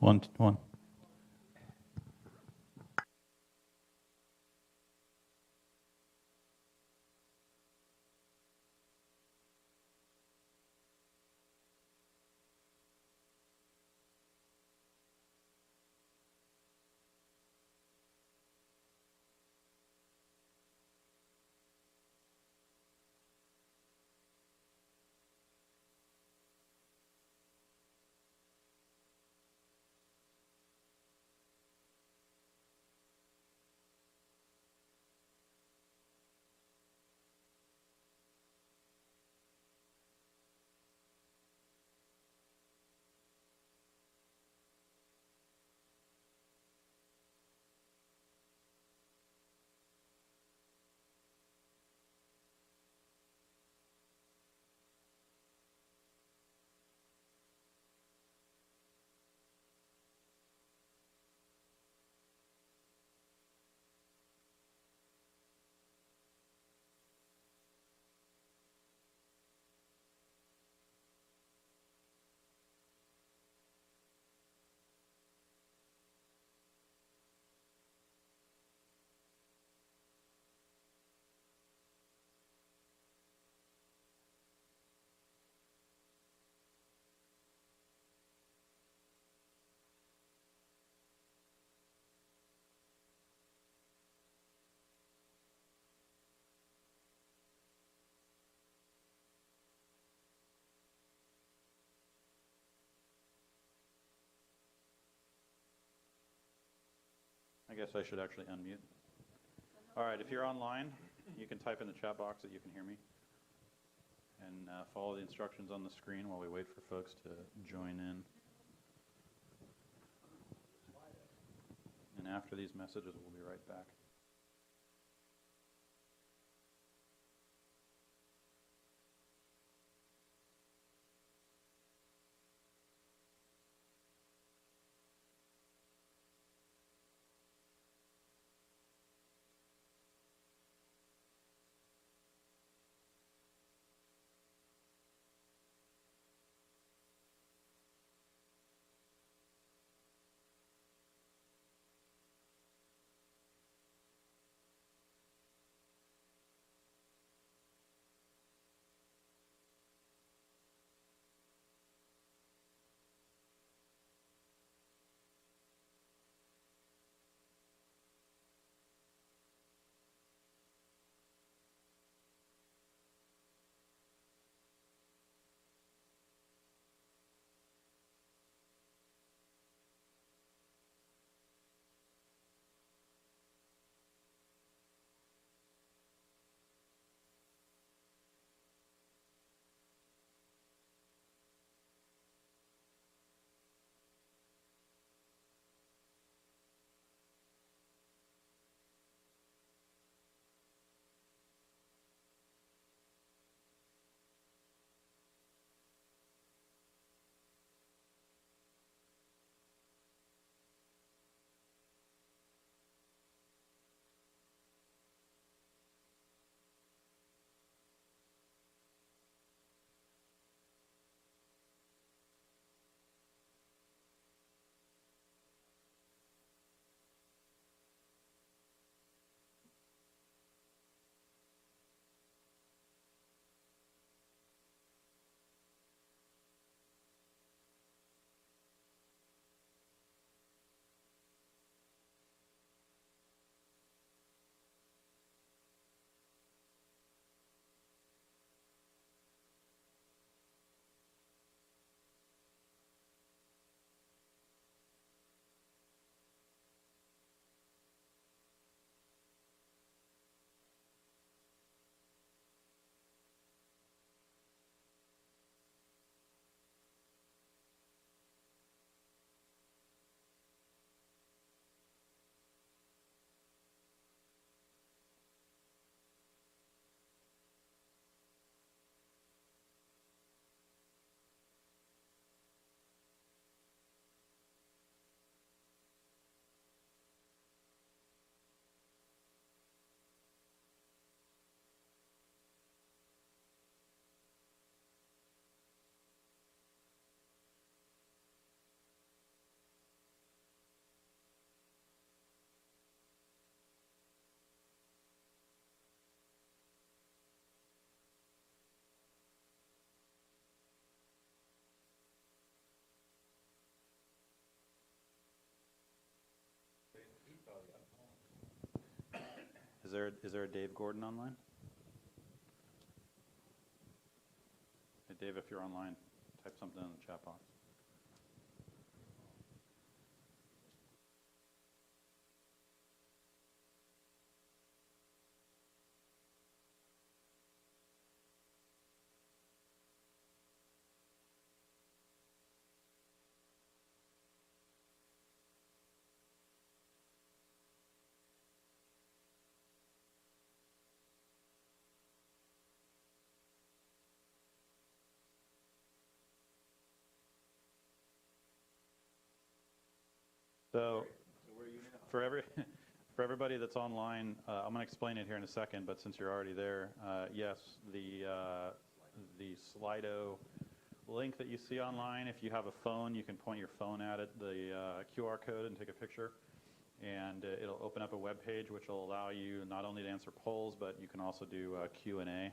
One, one. I guess I should actually unmute. All right, if you're online, you can type in the chat box that you can hear me. And follow the instructions on the screen while we wait for folks to join in. And after these messages, we'll be right back. Is there a Dave Gordon online? Hey, Dave, if you're online, type something in the chat box. So for everybody that's online, I'm going to explain it here in a second, but since you're already there, yes, the Slido link that you see online, if you have a phone, you can point your phone at it, the QR code, and take a picture, and it'll open up a web page which will allow you not only to answer polls, but you can also do Q&A.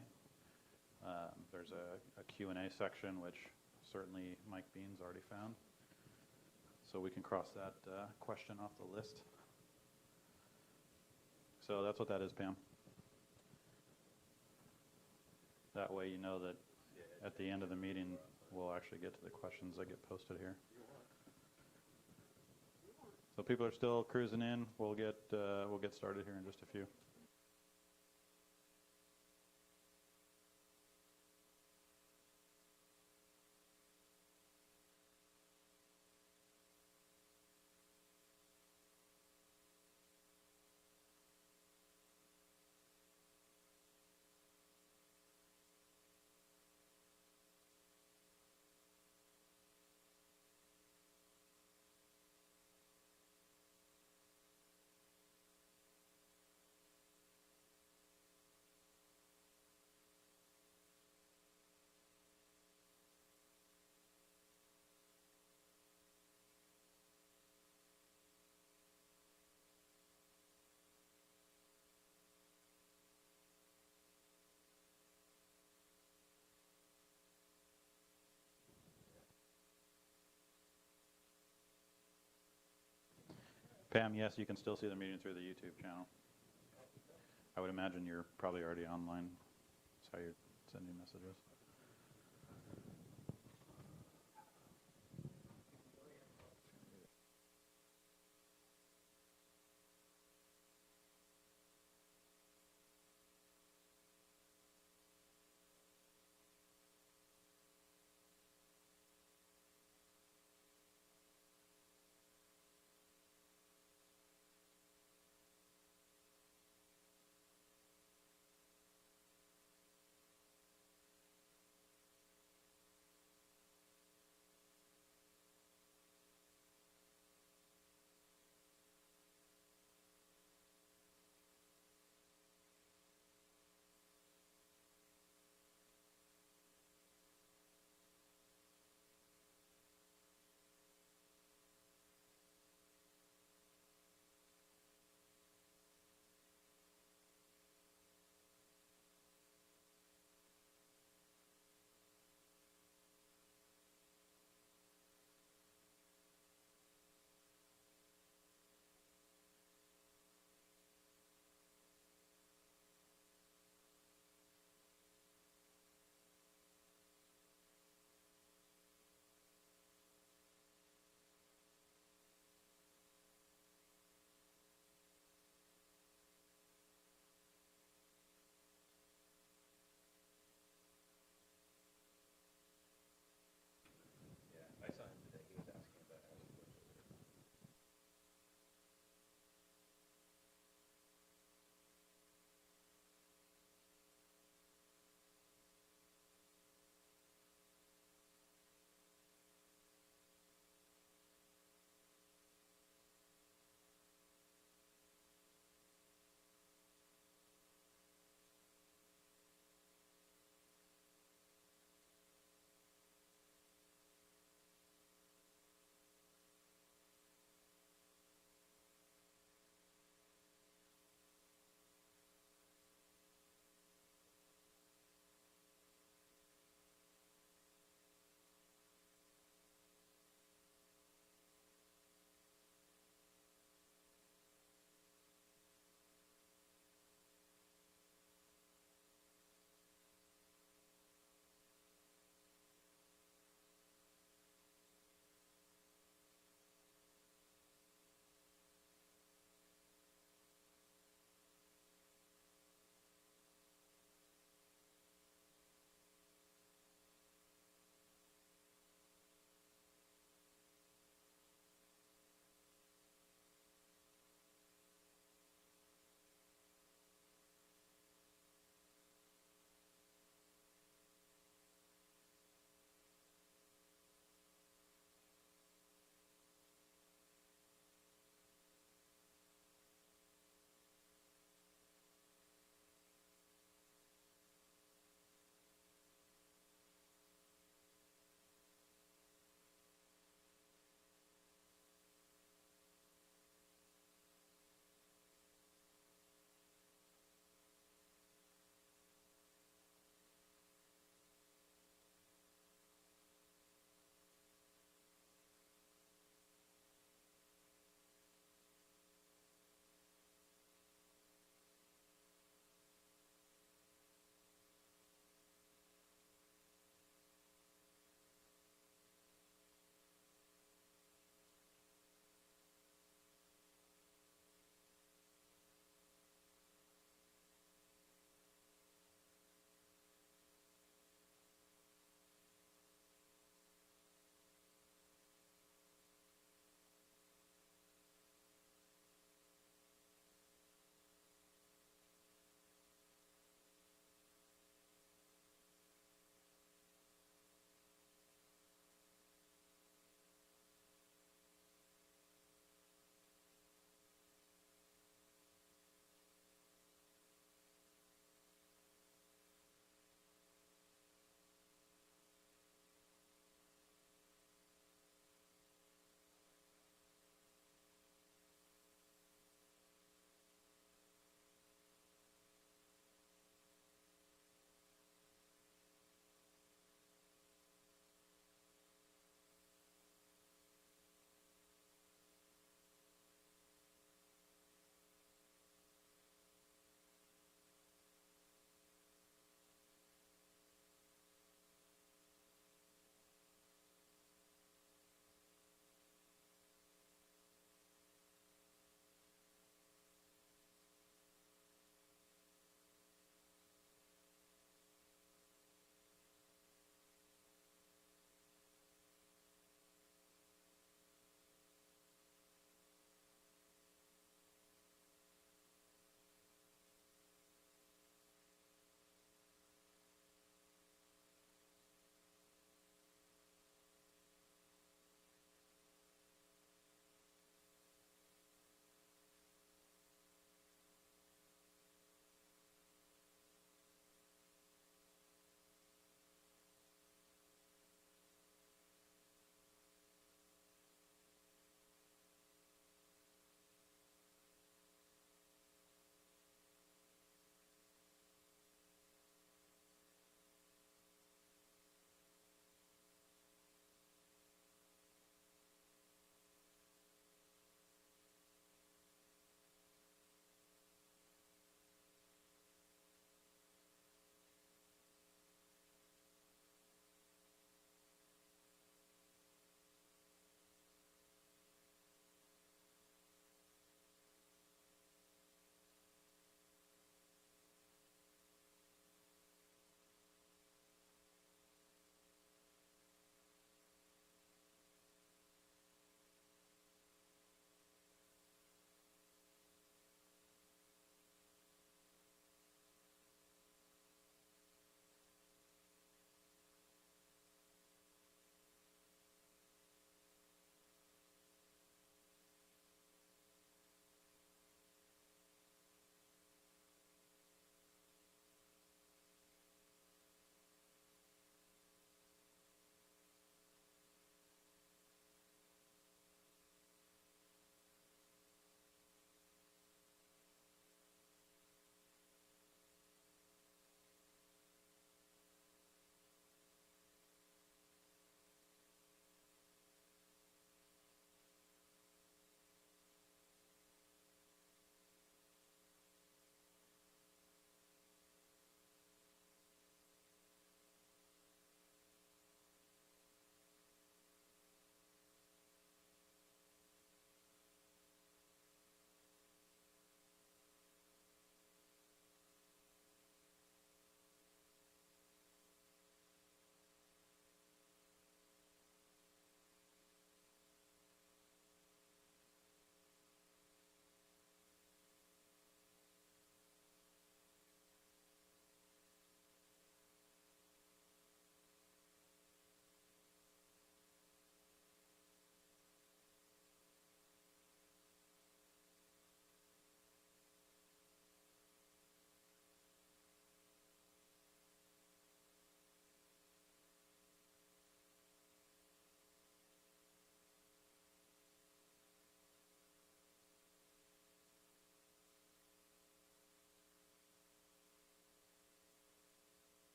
There's a Q&A section, which certainly Mike Bean's already found. So we can cross that question off the list. So that's what that is, Pam. That way you know that at the end of the meeting, we'll actually get to the questions that get posted here. So people are still cruising in. We'll get started here in just a few. Pam, yes, you can still see the meeting through the YouTube channel. I would imagine you're probably already online. That's how you're sending messages.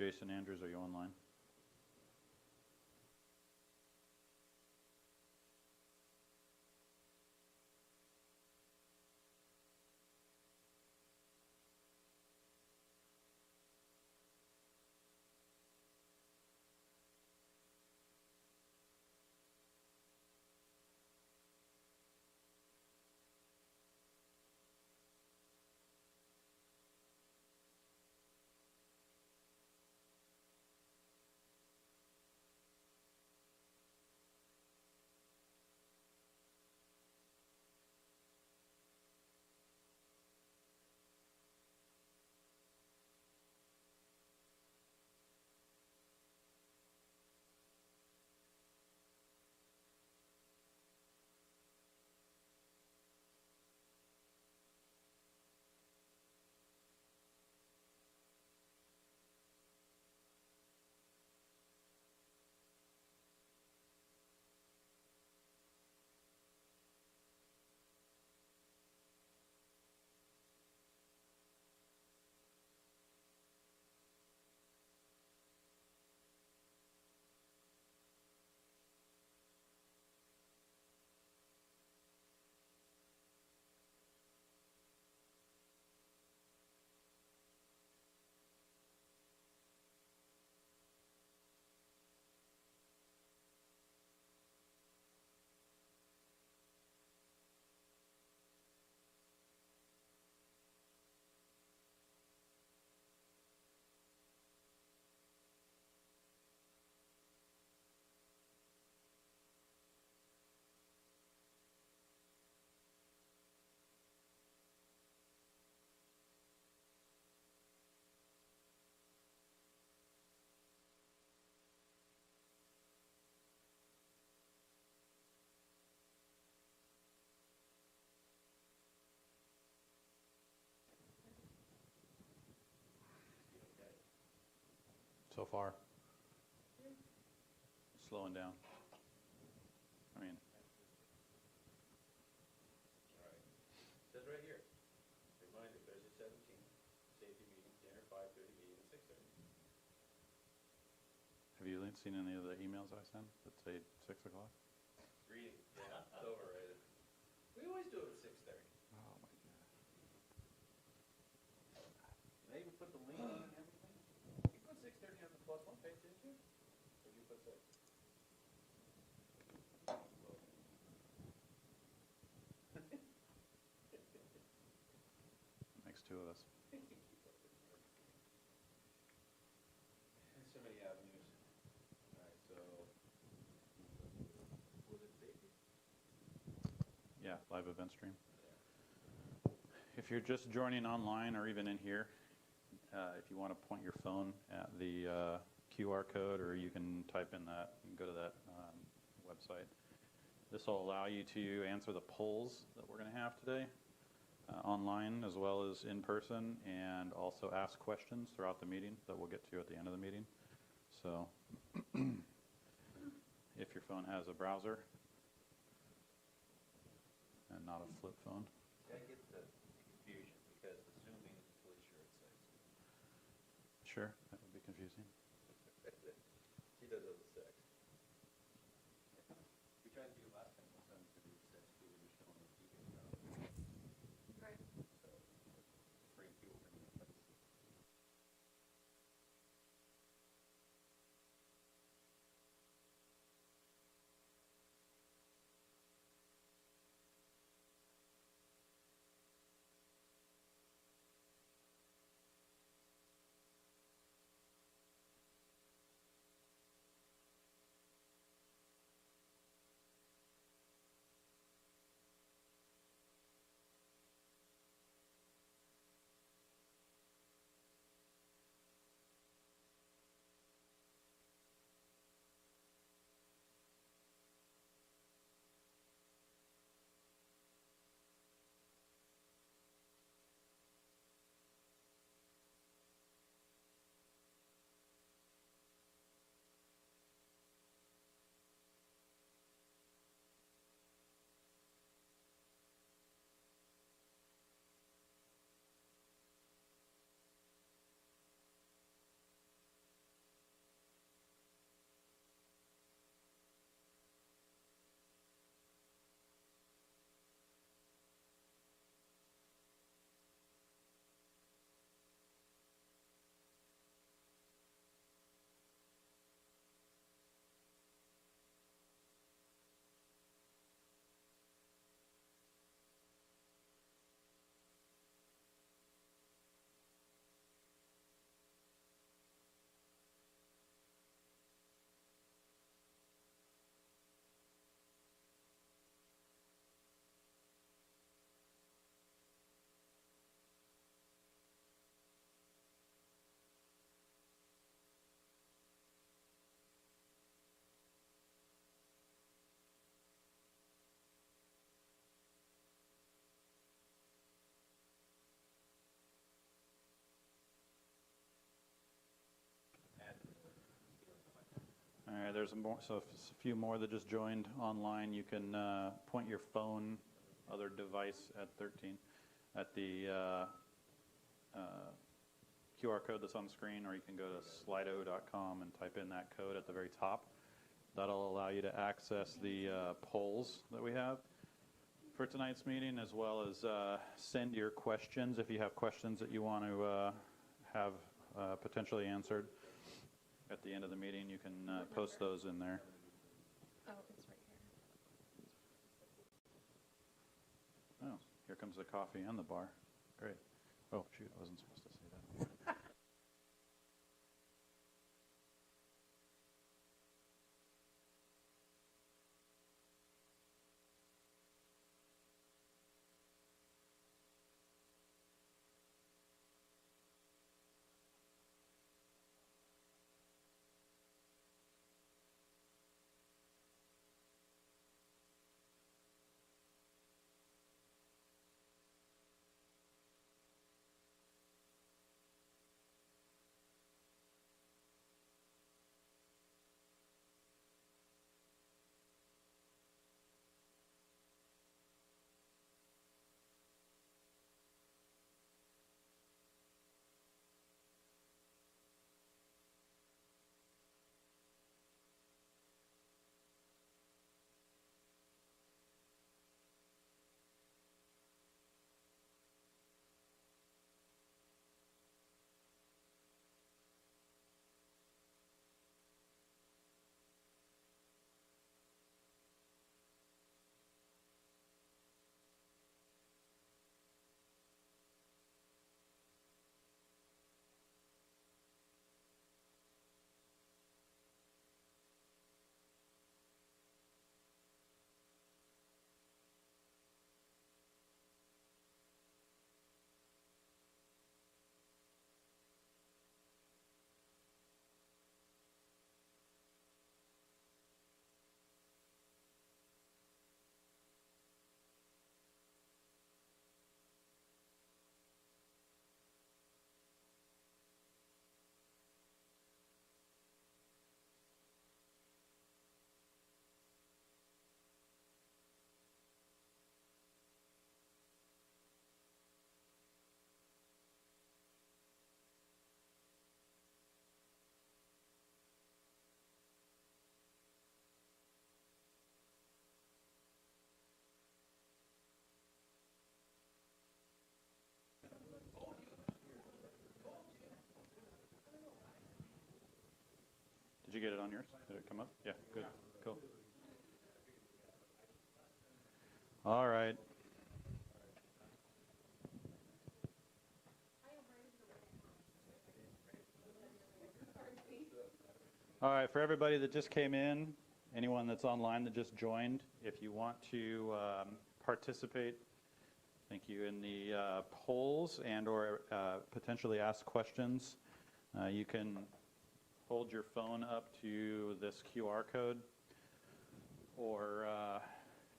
Jason Andrews, are you online? So far? Slowing down. I mean, All right. Says right here, reminder, Thursday 17th, safety meeting, dinner 5:30, meeting at 6:30. have you seen any of the emails that I sent that say 6 o'clock? Reading, yeah, it's overrated. We always do it at 6:30. Oh, my God. And I even put the link on and everything. You put 6:30 on the +1 page, didn't you? Or did you put 6? Makes two of us. There's so many avenues. All right, so, was it safety? Yeah, live event stream. Yeah. If you're just joining online or even in here, if you want to point your phone at the QR code, or you can type in that and go to that website. This will allow you to answer the polls that we're going to have today, online as well as in person, and also ask questions throughout the meeting that we'll get to at the end of the meeting. So if your phone has a browser and not a flip phone. I get the confusion because the Zoom meeting is fully sure it says. Sure, that would be confusing. She does it at 6. We tried to do it last time, my son to do 6, we were just showing the TV around. Right. So, bring people from the place. right, there's more, so if it's a few more that just joined online. You can point your phone, other device at 13, at the QR code that's on the screen, or you can go to slido.com and type in that code at the very top. That'll allow you to access the polls that we have for tonight's meeting, as well as send your questions if you have questions that you want to have potentially answered at the end of the meeting. You can post those in there. Oh, it's right here. Oh, here comes the coffee and the bar. Great. Oh, shoot, I wasn't supposed to say that. Did you get it on yours? Did it come up? Yeah, good. Cool. All right. All right, for everybody that just came in, anyone that's online that just joined, if you want to participate, thank you, in the polls and or potentially ask questions, you can hold your phone up to this QR code or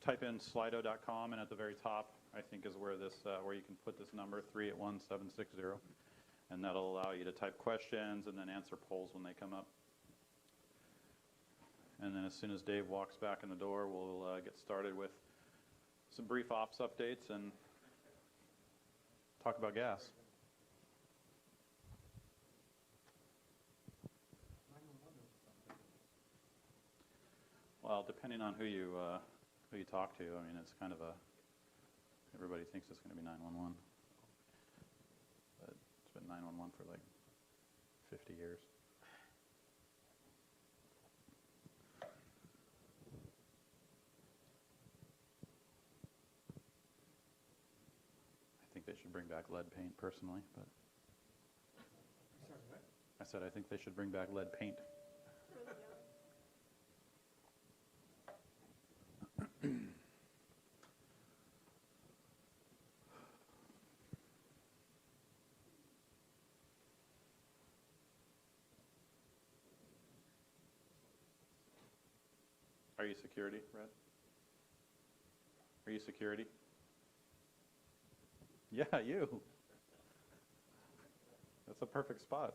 type in slido.com, and at the very top, I think, is where this where you can put this number 381760, and that'll allow you to type questions and then answer polls when they come up. And then as soon as Dave walks back in the door, we'll get started with some brief ops updates and talk about gas. Well, depending on who you talk to, I mean, it's kind of a, everybody thinks it's going to be 911, but it's been 911 for like 50 years. I think they should bring back lead paint personally, but I said I think they should bring back lead paint. Are you security, Brad? Are you security? Yeah, you. That's a perfect spot.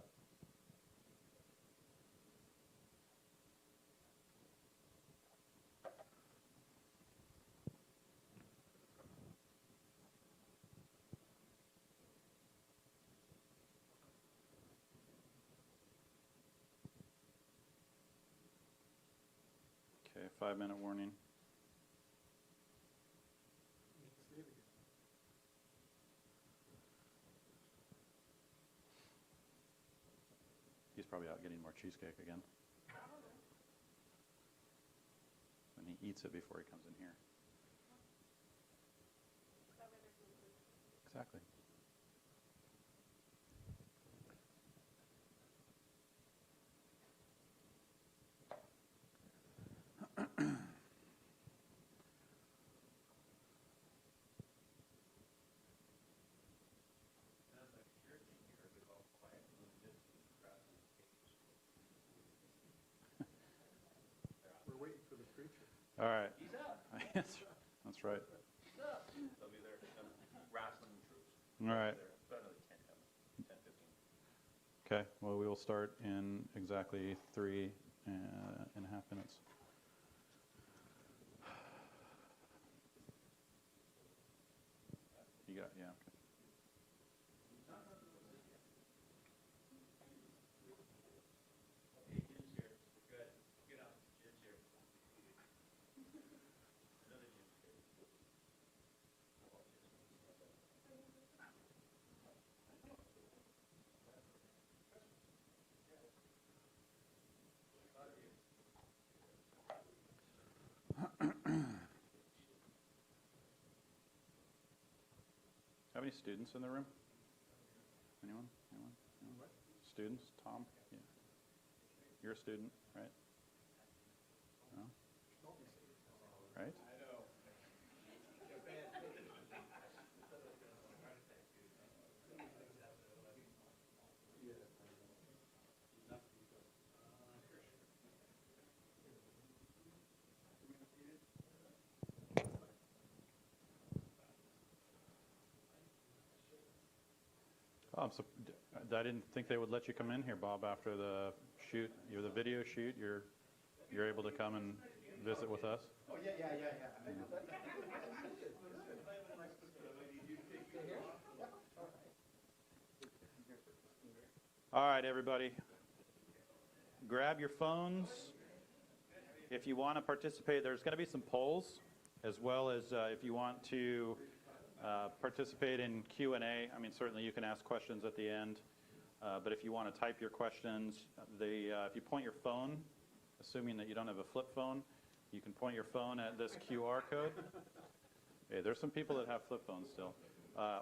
5-minute warning. He's probably out getting more cheesecake again. And he eats it before he comes in here. Exactly. We're waiting for the preacher. All right. He's up. That's right. He's up. They'll be there, wrestling troops. All right. About another 10 coming, 10, 15. Okay, well, we will start in exactly 3.5 minutes. You got, yeah, okay. Hey, Jim's here. Good. Get up. Jim's here. Another Jim's here. Have any students in the room? Anyone? Anyone? Anyone? Students? Tom? Yeah. You're a student, right? No? Right? Oh, I didn't think they would let you come in here, Bob, after the shoot, the video shoot. You're able to come and visit with us. Oh, yeah. All right, everybody. Grab your phones. If you want to participate, there's going to be some polls, as well as if you want to participate in Q&A. I mean, certainly you can ask questions at the end, but if you want to type your questions, if you point your phone, assuming that you don't have a flip phone, you can point your phone at this QR code. Hey, there's some people that have flip phones still.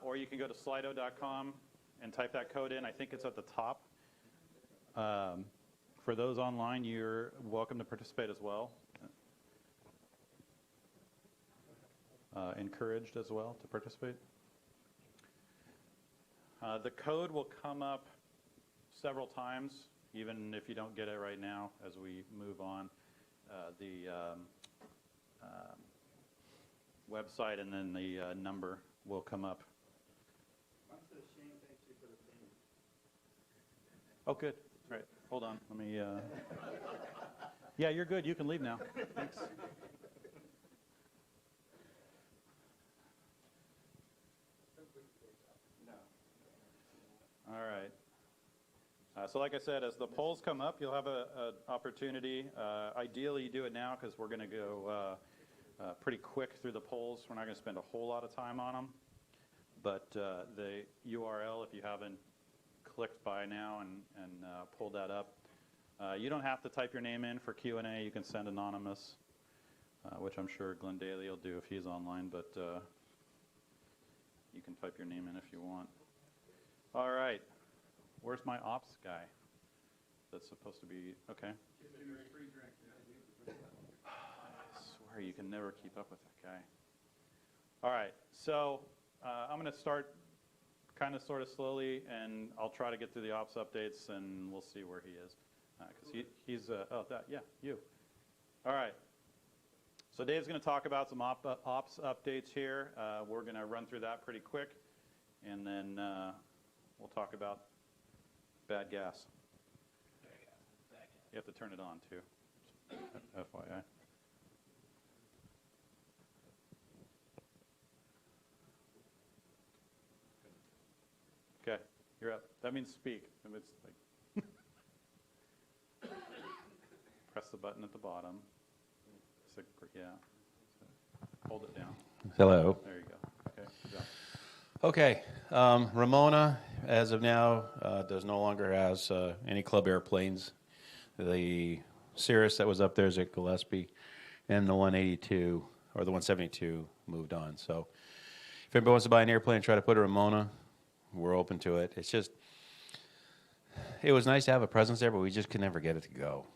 Or you can go to slido.com and type that code in. I think it's at the top. For those online, you're welcome to participate as well. Encouraged as well to participate. The code will come up several times, even if you don't get it right now as we move on. The website and then the number will come up. Oh, good. All right. Hold on. Let me... Yeah, you're good. You can leave now. Thanks. All right. So like I said, as the polls come up, you'll have an opportunity. Ideally, you do it now because we're going to go pretty quick through the polls. We're not going to spend a whole lot of time on them. But the URL, if you haven't clicked by now and pulled that up, you don't have to type your name in for Q&A. You can send anonymous, which I'm sure Glenn Daly will do if he's online. But you can type your name in if you want. All right. Where's my ops guy? That's supposed to be, okay. I swear you can never keep up with that guy. All right, so I'm going to start kind of sort of slowly, and I'll try to get through the ops updates, and we'll see where he is. Because he's, yeah, you. All right. So Dave's going to talk about some ops updates here. We're going to run through that pretty quick, and then we'll talk about bad gas. You have to turn it on, too, FYI. Okay, you're up. That means speak. It's like press the button at the bottom. yeah. Hold it down. Hello. There you go. Okay, good job. Okay, Ramona, as of now, does no longer has any club airplanes. The Cirrus that was up there is at Gillespie, and the 182 or the 172 moved on. So, if anybody wants to buy an airplane and try to put a Ramona, we're open to it. It's just, it was nice to have a presence there, but we just could never get it to go.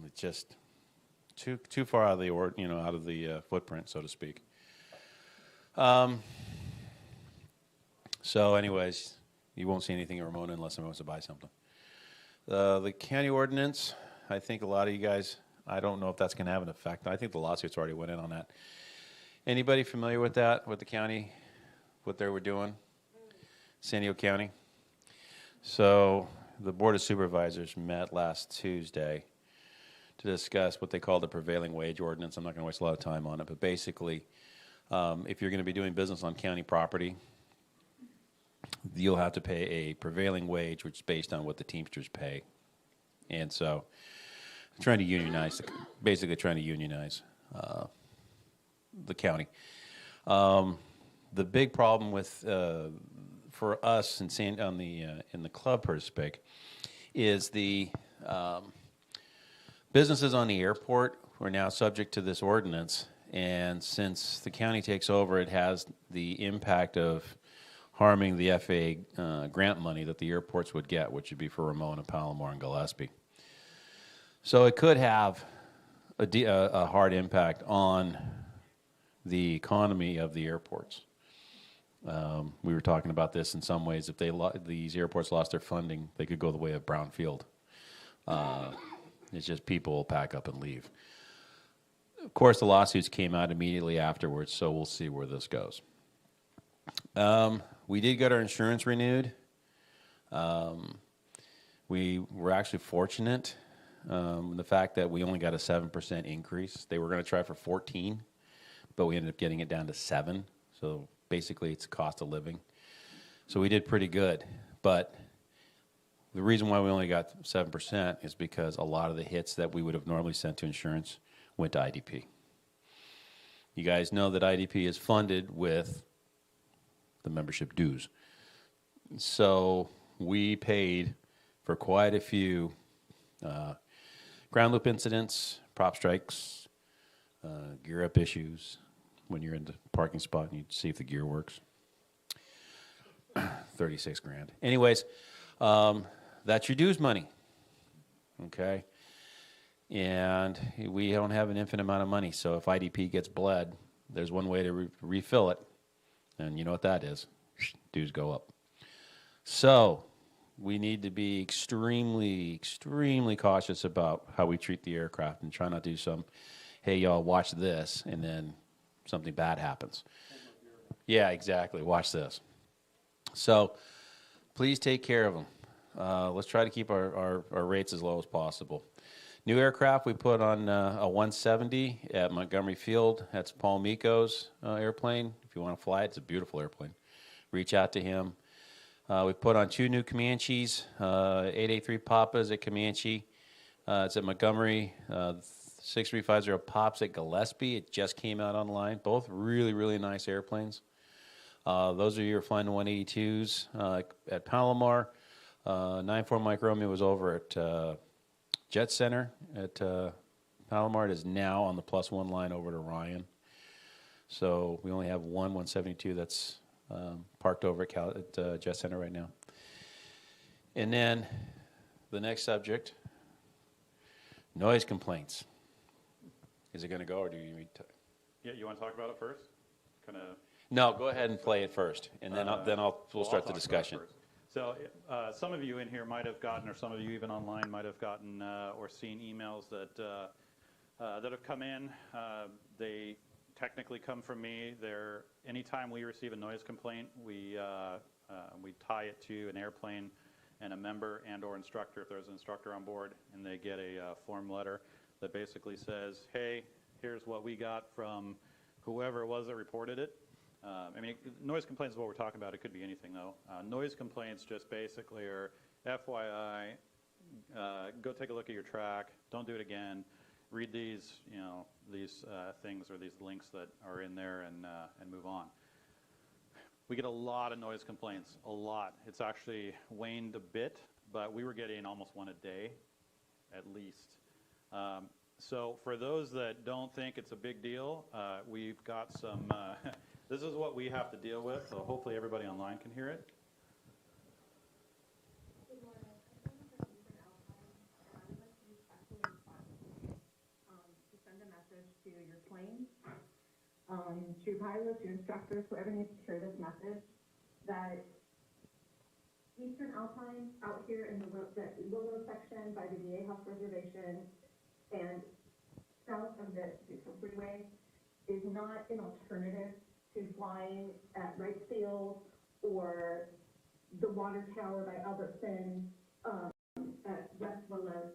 It's just too far out of the out of the footprint, so to speak. So anyways, you won't see anything at Ramona unless someone wants to buy something. The county ordinance, I think a lot of you guys, I don't know if that's going to have an effect. I think the lawsuits already went in on that. Anybody familiar with that, with the county, what they were doing? San Diego County. So the Board of Supervisors met last Tuesday to discuss what they call the prevailing wage ordinance. I'm not going to waste a lot of time on it, but basically, if you're going to be doing business on county property, you'll have to pay a prevailing wage, which is based on what the Teamsters pay. And so, trying to unionize, basically trying to unionize the county. The big problem with for us in the club, per se, is the businesses on the airport are now subject to this ordinance. And since the county takes over, it has the impact of harming the FAA grant money that the airports would get, which would be for Ramona, Palomar, and Gillespie. So it could have a hard impact on the economy of the airports. We were talking about this in some ways. If these airports lost their funding, they could go the way of Brownfield. It's just people will pack up and leave. Of course, the lawsuits came out immediately afterwards, so we'll see where this goes. We did get our insurance renewed. We were actually fortunate in the fact that we only got a 7% increase. They were going to try for 14, but we ended up getting it down to 7. So basically, it's cost of living. So we did pretty good. But the reason why we only got 7% is because a lot of the hits that we would have normally sent to insurance went to IDP. You guys know that IDP is funded with the membership dues. So we paid for quite a few ground loop incidents, prop strikes, gear up issues when you're in the parking spot and you see if the gear works. 36 grand. Anyways, that's your dues money. Okay? And we don't have an infinite amount of money, so if IDP gets bled, there's one way to refill it, and you know what that is. Dues go up. So we need to be extremely, extremely cautious about how we treat the aircraft and try not to do some, hey, y'all, watch this, and then something bad happens. Yeah, exactly. Watch this. So please take care of them. Let's try to keep our rates as low as possible. New aircraft, we put on a 170 at Montgomery Field. That's Paul Miko's airplane. If you want to fly it, it's a beautiful airplane. Reach out to him. We put on 2 new Comanches, 883 Papas at Comanche. It's at Montgomery. 6350 Pops at Gillespie. It just came out online. Both really, really nice airplanes. Those of you who are flying the 182s at Palomar. 94 Mike Romeo was over at Jet Center at Palomar. It is now on the +1 line over to Ryan. So we only have one 172 that's parked over at Jet Center right now. And then the next subject, noise complaints. Is it going to go, or do you need to? Yeah, you want to talk about it first? Kind of. No, go ahead and play it first, and then we'll start the discussion. So some of you in here might have gotten, or some of you even online might have gotten or seen emails that have come in. They technically come from me. Anytime we receive a noise complaint, we tie it to an airplane and a member and or instructor, if there's an instructor on board, and they get a form letter that basically says, hey, here's what we got from whoever it was that reported it. Noise complaints is what we're talking about. It could be anything, though. Noise complaints just basically are FYI, go take a look at your track, don't do it again. read these, these things or these links that are in there and move on. We get a lot of noise complaints, a lot. It's actually waned a bit, but we were getting almost one a day, at least. So for those that don't think it's a big deal, we've got some, this is what we have to deal with, so hopefully everybody online can hear it. Good morning. I'm from Alpine, and I would like to respectfully request to send a message to your planes, to your pilots, your instructors, whoever needs to hear this message, that Eastern Alpine out here in the Willow section by the VA House Reservation and south of the freeway is not an alternative to flying at Wright Field or the water tower by Albertson at West Willow.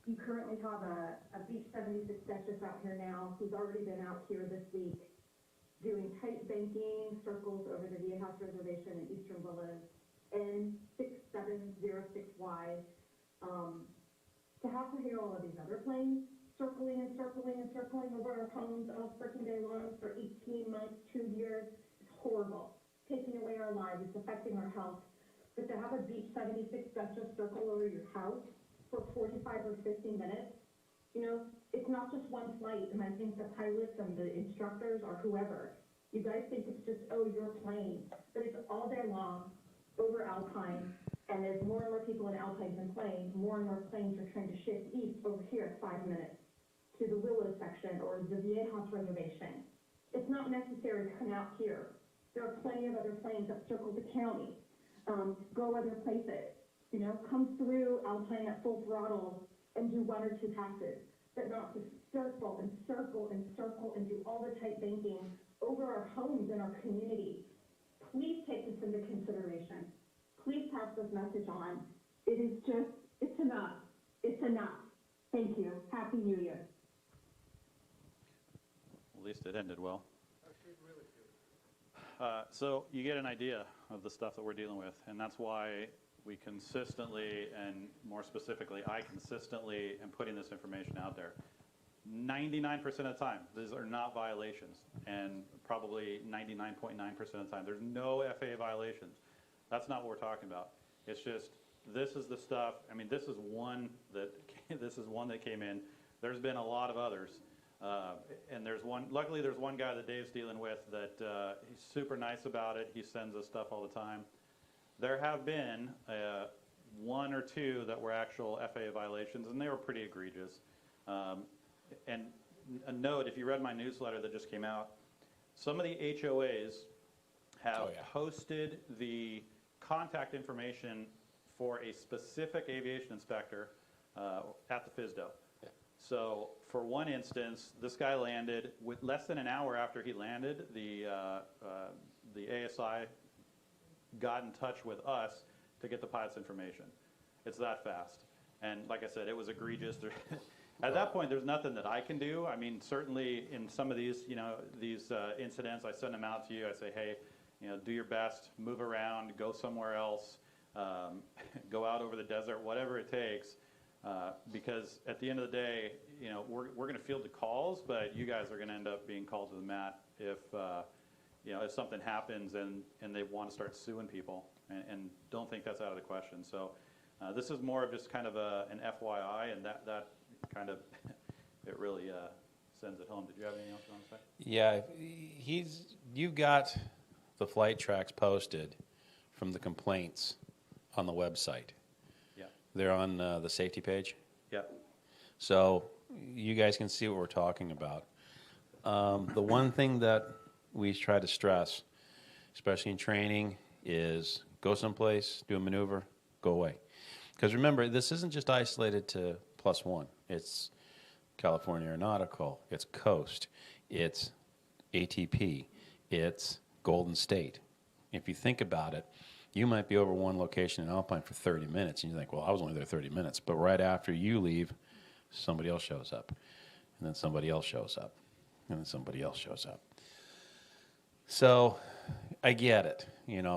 You currently have a Beach 76 Duchess out here now who's already been out here this week doing tight banking circles over the VA House Reservation in Eastern Willows N6706Y. To have to hear all of these other planes circling and circling and circling over our homes all freaking day long for 18 months, 2 years, is horrible. Taking away our lives, it's affecting our health. But to have a Beach 76 Duchess circle over your house for 45 or 50 minutes, it's not just one flight, and I think the pilots and the instructors or whoever, you guys think it's just, your plane, but it's all day long over Alpine, and there's more and more people in Alpine than planes. More and more planes are trying to shift east over here at 5 minutes to the Willow section or the VA House Reservation. It's not necessary to come out here. There are plenty of other planes that circle the county, go other places, come through Alpine at full throttle and do 1 or 2 passes, but not to circle and circle and circle and do all the tight banking over our homes and our community. Please take this into consideration. Please pass this message on. It is just, it's enough. It's enough. Thank you. Happy New Year. At least it ended well. So you get an idea of the stuff that we're dealing with, and that's why we consistently, and more specifically, I consistently am putting this information out there. 99% of the time, these are not violations, and probably 99.9% of the time, there's no FAA violations. That's not what we're talking about. It's just, this is the stuff, this is one that came in. There's been a lot of others. And luckily there's one guy that Dave's dealing with that he's super nice about it. He sends us stuff all the time. There have been 1 or 2 that were actual FAA violations, and they were pretty egregious. And a note, if you read my newsletter that just came out, some of the HOAs have posted the contact information for a specific aviation inspector at the FSDO. Yeah. So for one instance, this guy landed with less than an hour after he landed. The ASI got in touch with us to get the pilot's information. It's that fast. And like I said, it was egregious. At that point, there's nothing that I can do. Certainly in some of these, these incidents, I send them out to you. I say, hey, do your best, move around, go somewhere else, go out over the desert, whatever it takes. Because at the end of the day, we're going to field the calls, but you guys are going to end up being called to the mat if something happens and they want to start suing people, and don't think that's out of the question. So this is more of just kind of an FYI, and that kind of, it really sends it home. Did you have anything else you want to say? Yeah, you got the flight tracks posted from the complaints on the website. Yeah. They're on the safety page. Yeah. So you guys can see what we're talking about. The one thing that we try to stress, especially in training, is go someplace, do a maneuver, go away. Because remember, this isn't just isolated to +1. It's California Aeronautical, it's Coast, it's ATP, it's Golden State. If you think about it, you might be over one location in Alpine for 30 minutes, and you think, well, I was only there 30 minutes. But right after you leave, somebody else shows up, and then somebody else shows up, and then somebody else shows up. So I get it,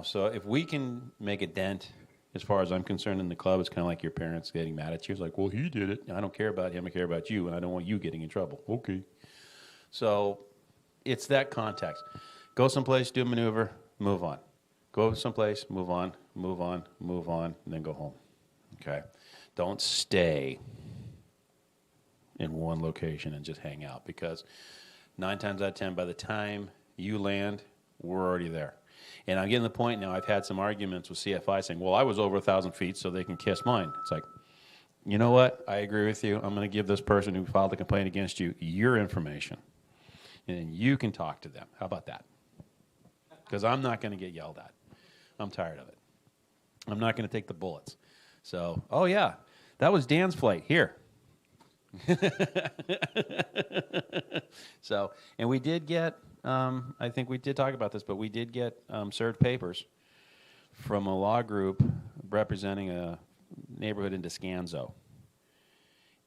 So if we can make a dent as far as I'm concerned in the club, it's kind of like your parents getting mad at you. It's like, well, he did it. I don't care about him. I care about you, and I don't want you getting in trouble. Okay. So it's that context. Go someplace, do a maneuver, move on. Go someplace, move on, move on, move on, and then go home. Okay? Don't stay in one location and just hang out, because 9 times out of 10, by the time you land, we're already there. And I'm getting to the point now, I've had some arguments with CFI saying, well, I was over 1,000 feet, so they can kiss mine. It's like, you know what? I agree with you. I'm going to give this person who filed a complaint against you your information, and then you can talk to them. How about that? Because I'm not going to get yelled at. I'm tired of it. I'm not going to take the bullets. So, oh, yeah, that was Dan's flight. Here. So, and we did get, I think we did talk about this, but we did get served papers from a law group representing a neighborhood in Descanso.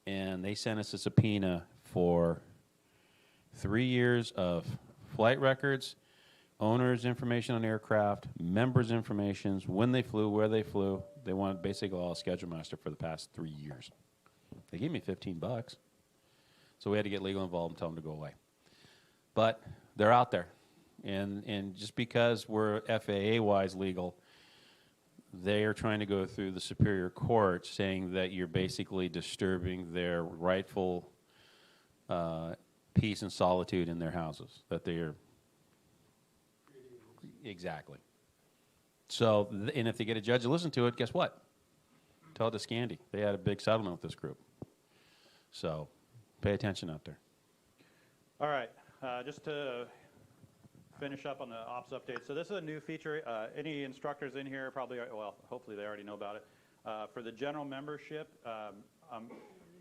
And they sent us a subpoena for 3 years of flight records, owners' information on aircraft, members' information, when they flew, where they flew. They wanted basically all schedule master for the past 3 years. They gave me $15. So we had to get legal involved and tell them to go away. But they're out there. And just because we're FAA-wise legal, they are trying to go through the Superior Court saying that you're basically disturbing their rightful peace and solitude in their houses, that they are. Exactly. So, and if they get a judge to listen to it, guess what? Tell it to Scandy. They had a big settlement with this group. So, pay attention out there. All right, just to finish up on the ops update. So this is a new feature. Any instructors in here probably, well, hopefully they already know about it. For the general membership,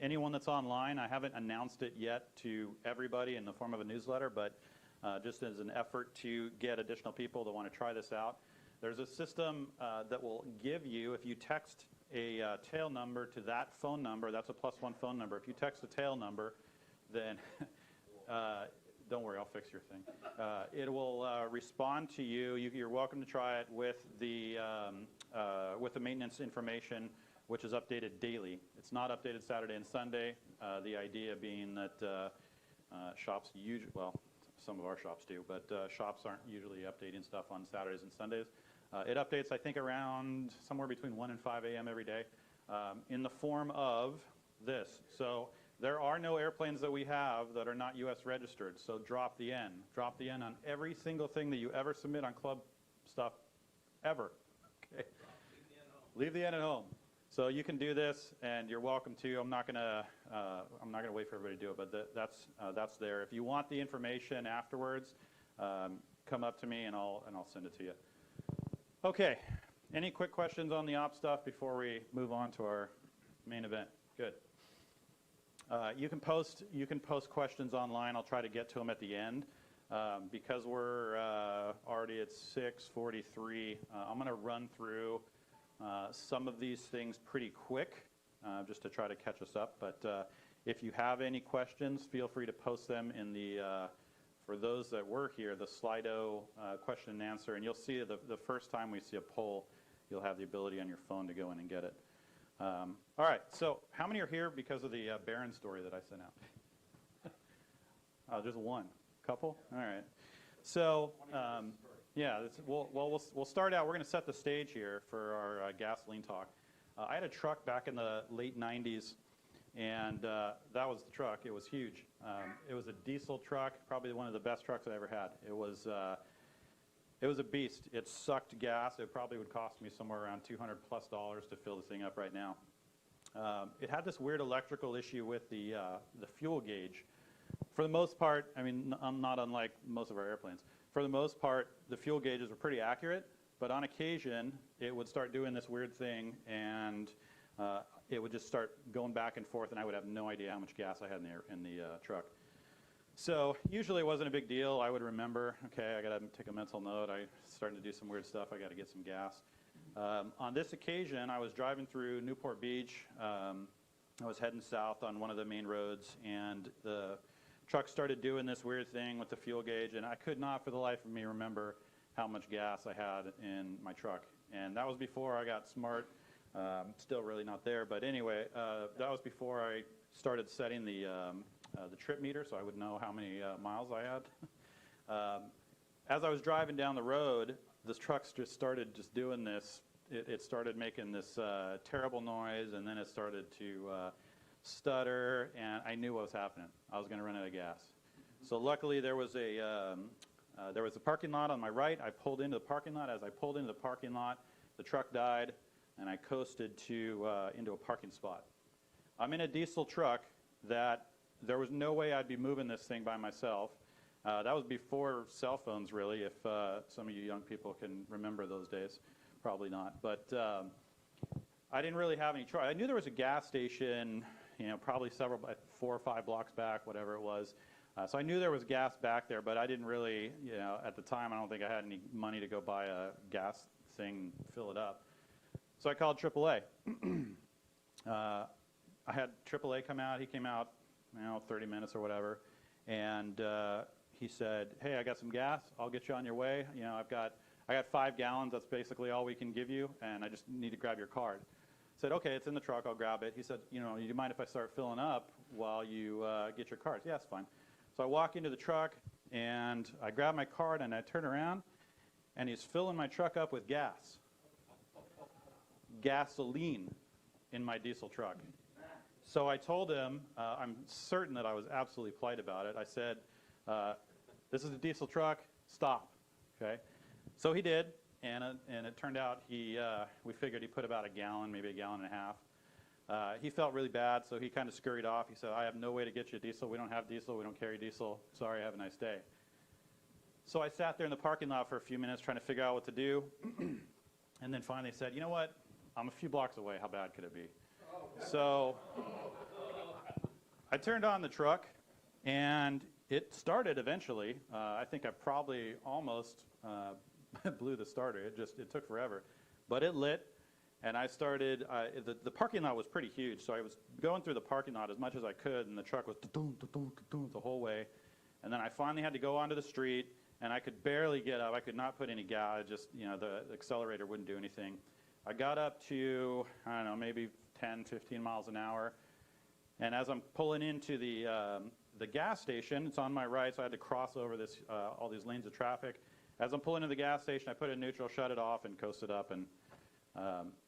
anyone that's online, I haven't announced it yet to everybody in the form of a newsletter, but just as an effort to get additional people that want to try this out. There's a system that will give you, if you text a tail number to that phone number, that's a +1 phone number. If you text a tail number, then don't worry, I'll fix your thing. It will respond to you. You're welcome to try it with the maintenance information, which is updated daily. It's not updated Saturday and Sunday. The idea being that shops usually, well, some of our shops do, but shops aren't usually updating stuff on Saturdays and Sundays. It updates, I think, around somewhere between 1 and 5 a.m. every day in the form of this. So there are no airplanes that we have that are not U.S. registered, so drop the N. Drop the N on every single thing that you ever submit on club stuff, ever. Okay. Leave the N at home. So you can do this, and you're welcome to. I'm not gonna wait for everybody to do it, but that's there. If you want the information afterwards, come up to me, and I'll send it to you. Okay. Any quick questions on the op stuff before we move on to our main event? Good. You can post questions online. I'll try to get to them at the end. Because we're already at 6:43, I'm going to run through some of these things pretty quick, just to try to catch us up. But if you have any questions, feel free to post them in the, for those that were here, the Slido question and answer. And you'll see the first time we see a poll, you'll have the ability on your phone to go in and get it. All right, so how many are here because of the Barron story that I sent out? Oh, just one. Couple? All right. So, yeah, we'll start out. We're going to set the stage here for our gasoline talk. I had a truck back in the late 90s, and that was the truck. It was huge. It was a diesel truck, probably one of the best trucks I ever had. It was a beast. It sucked gas. It probably would cost me somewhere around $200+ to fill the thing up right now. It had this weird electrical issue with the fuel gauge. For the most part, I mean, I'm not unlike most of our airplanes. For the most part, the fuel gauges were pretty accurate, but on occasion, it would start doing this weird thing, and it would just start going back and forth, and I would have no idea how much gas I had in the truck. So usually it wasn't a big deal. I would remember, okay, I got to take a mental note. I'm starting to do some weird stuff. I got to get some gas. On this occasion, I was driving through Newport Beach. I was heading south on one of the main roads, and the truck started doing this weird thing with the fuel gauge, and I could not for the life of me remember how much gas I had in my truck. And that was before I got smart. Still really not there, but anyway, that was before I started setting the trip meter, so I would know how many miles I had. As I was driving down the road, this truck just started doing this. It started making this terrible noise, and then it started to stutter, and I knew what was happening. I was going to run out of gas. So luckily, there was a parking lot on my right. I pulled into the parking lot. As I pulled into the parking lot, the truck died, and I coasted into a parking spot. I'm in a diesel truck that there was no way I'd be moving this thing by myself. That was before cell phones, really, if some of you young people can remember those days. Probably not. But I didn't really have any choice. I knew there was a gas station, probably 4 or 5 blocks back, whatever it was. So I knew there was gas back there, but I didn't really, at the time, I don't think I had any money to go buy a gas thing, fill it up. So I called AAA. I had AAA come out. He came out, 30 minutes or whatever, and he said, "Hey, I got some gas. I'll get you on your way. I got 5 gallons. That's basically all we can give you, and I just need to grab your card." I said, "Okay, it's in the truck. I'll grab it." He said, "Do you mind if I start filling up while you get your cards?" "Yeah, it's fine." So I walk into the truck, and I grab my card, and I turn around, and he's filling my truck up with gas. Gasoline in my diesel truck. So I told him, I'm certain that I was absolutely polite about it. I said, "This is a diesel truck. Stop." Okay. So he did, and it turned out we figured he put about a gallon, maybe a gallon and a half. He felt really bad, so he kind of scurried off. He said, "I have no way to get you diesel. We don't have diesel. We don't carry diesel. Sorry, have a nice day." So I sat there in the parking lot for a few minutes trying to figure out what to do, and then finally said, "You know what? I'm a few blocks away. How bad could it be?" So I turned on the truck, and it started eventually. I think I probably almost blew the starter. It took forever. But it lit, and I started, the parking lot was pretty huge, so I was going through the parking lot as much as I could, and the truck was the whole way. And then I finally had to go onto the street, and I could barely get up. I could not put any gas. The accelerator wouldn't do anything. I got up to, I don't know, maybe 10, 15 miles an hour. And as I'm pulling into the gas station, it's on my right, so I had to cross over all these lanes of traffic. As I'm pulling into the gas station, I put it in neutral, shut it off, and coasted up, and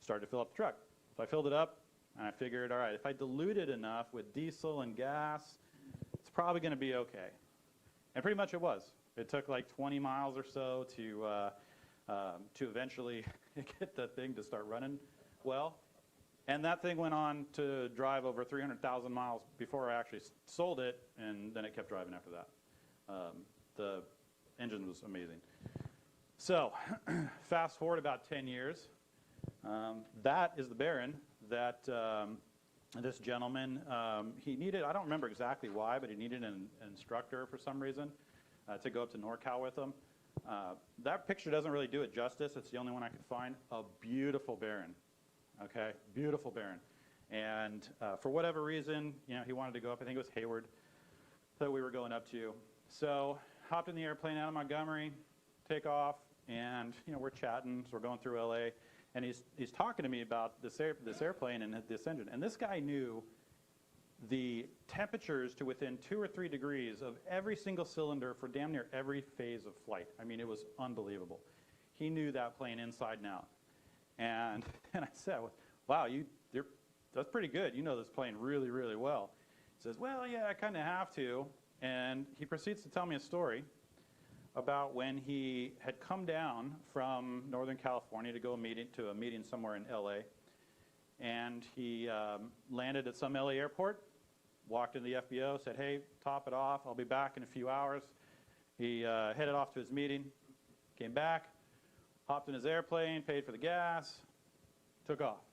started to fill up the truck. So I filled it up, and I figured, all right, if I dilute it enough with diesel and gas, it's probably going to be okay. And pretty much it was. It took like 20 miles or so to eventually get the thing to start running well. And that thing went on to drive over 300,000 miles before I actually sold it, and then it kept driving after that. The engine was amazing. So fast forward about 10 years. That is the Baron that this gentleman, he needed, I don't remember exactly why, but he needed an instructor for some reason to go up to NorCal with him. That picture doesn't really do it justice. It's the only one I could find. A beautiful Baron. Okay, beautiful Baron. And for whatever reason, he wanted to go up. I think it was Hayward that we were going up to. So hopped in the airplane out of Montgomery, take off, and we're chatting. So we're going through LA, and he's talking to me about this airplane and this engine. And this guy knew the temperatures to within 2 or 3 degrees of every single cylinder for damn near every phase of flight. I mean, it was unbelievable. He knew that plane inside and out. And I said, "Wow, that's pretty good. You know this plane really, really well." He says, "Well, yeah, I kind of have to." And he proceeds to tell me a story about when he had come down from Northern California to go to a meeting somewhere in LA. And he landed at some LA airport, walked into the FBO, said, "Hey, top it off. I'll be back in a few hours." He headed off to his meeting, came back, hopped in his airplane, paid for the gas, took off.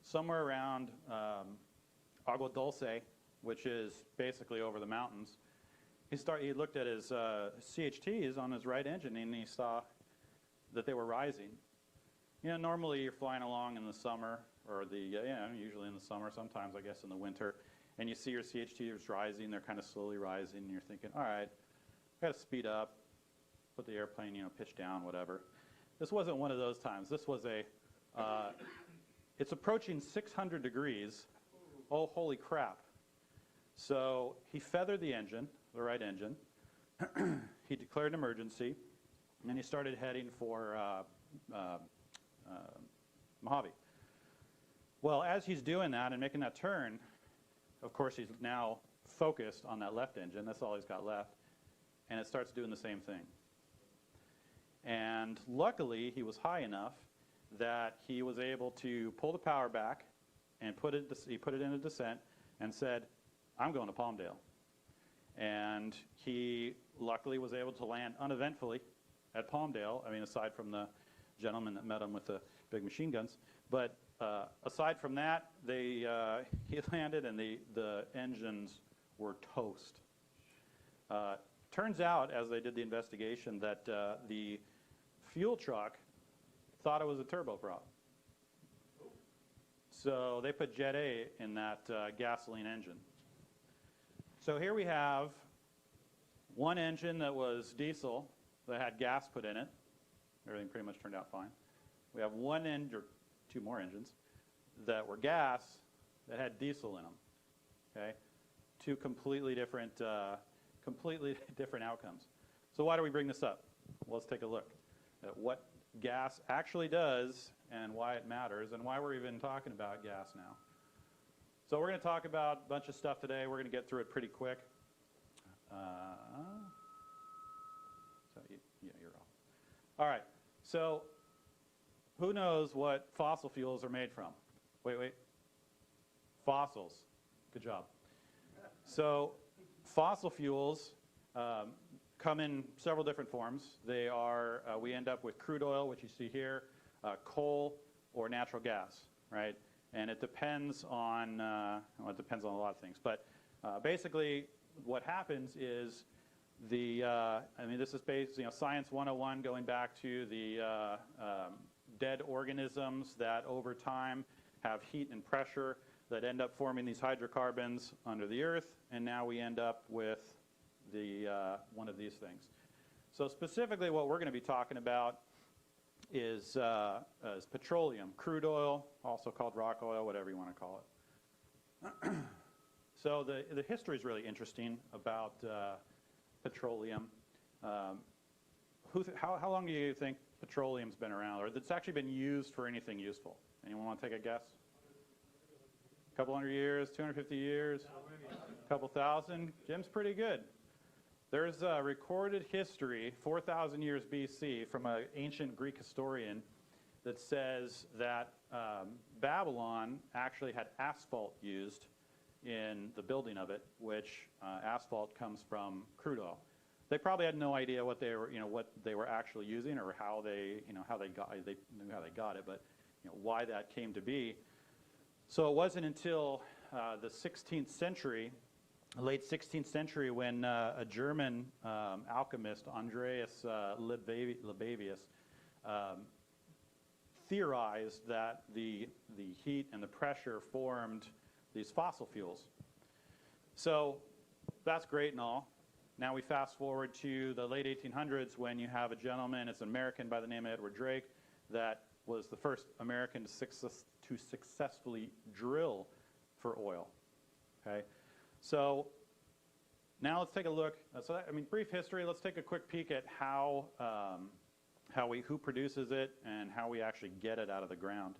Somewhere around Agua Dulce, which is basically over the mountains, he looked at his CHTs on his right engine, and he saw that they were rising. Normally you're flying along in the summer, or usually in the summer, sometimes I guess in the winter, and you see your CHTs rising. They're kind of slowly rising, and you're thinking, all right, I've got to speed up, put the airplane, pitch down, whatever. This wasn't one of those times. This was it's approaching 600 degrees. Oh, holy crap. So he feathered the engine, the right engine. He declared an emergency, and then he started heading for Mojave. Well, as he's doing that and making that turn, of course, he's now focused on that left engine. That's all he's got left. And it starts doing the same thing. And luckily, he was high enough that he was able to pull the power back and he put it in a descent and said, I'm going to Palmdale. And he luckily was able to land uneventfully at Palmdale. I mean, aside from the gentleman that met him with the big machine guns. But aside from that, he landed and the engines were toast. Turns out, as they did the investigation, that the fuel truck thought it was a turboprop. So they put Jet A in that gasoline engine. So here we have one engine that was diesel that had gas put in it. Everything pretty much turned out fine. We have one engine, or two more engines, that were gas that had diesel in them. Okay, two completely different outcomes. So why do we bring this up? Well, let's take a look at what gas actually does and why it matters and why we're even talking about gas now. So we're going to talk about a bunch of stuff today. We're going to get through it pretty quick. Yeah, you're off. All right. So who knows what fossil fuels are made from? Wait. Fossils. Good job. So fossil fuels come in several different forms. They are, we end up with crude oil, which you see here, coal, or natural gas, right? And it depends on, well, it depends on a lot of things. But basically, what happens is I mean, this is based, Science 101, going back to the dead organisms that over time have heat and pressure that end up forming these hydrocarbons under the earth, and now we end up with one of these things. So specifically what we're going to be talking about is petroleum, crude oil, also called rock oil, whatever you want to call it. So the history is really interesting about petroleum. How long do you think petroleum's been around, or that's actually been used for anything useful? Anyone want to take a guess? A couple hundred years, 250 years, a couple thousand? Jim's pretty good. There's a recorded history, 4,000 years BC, from an ancient Greek historian that says that Babylon actually had asphalt used in the building of it, which asphalt comes from crude oil. They probably had no idea what they were actually using, or how they knew how they got it, but why that came to be. So it wasn't until the 16th century, late 16th century, when a German alchemist, Andreas Libavius, theorized that the heat and the pressure formed these fossil fuels. So that's great and all. Now we fast forward to the late 1800s, when you have a gentleman, it's an American by the name of Edward Drake, that was the first American to successfully drill for oil. Okay, so now let's take a look. Brief history. Let's take a quick peek at who produces it and how we actually get it out of the ground.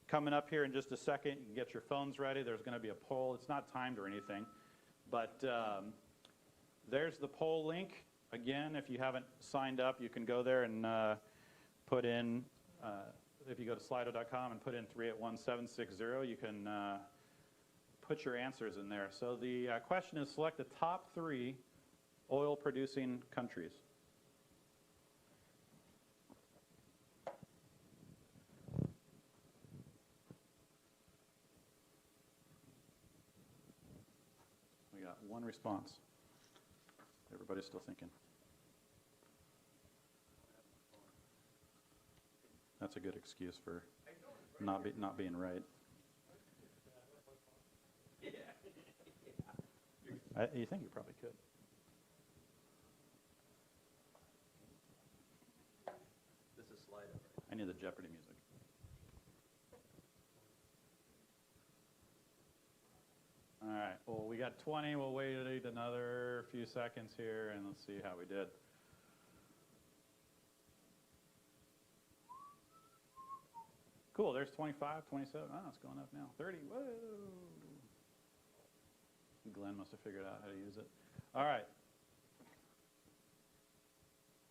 Coming up here in just a second, you can get your phones ready. There's going to be a poll. It's not timed or anything, but there's the poll link. Again, if you haven't signed up, you can go there and put in, if you go to slido.com and put in 381760, you can put your answers in there. So the question is, select the top 3 oil-producing countries. We got one response. Everybody's still thinking. That's a good excuse for not being right. You think you probably could. The I need the Jeopardy music. All right, well, we got 20. We'll wait another few seconds here, and let's see how we did. Cool, there's 25, 27. Oh, it's going up now. 30, whoa. Glenn must have figured out how to use it. All right.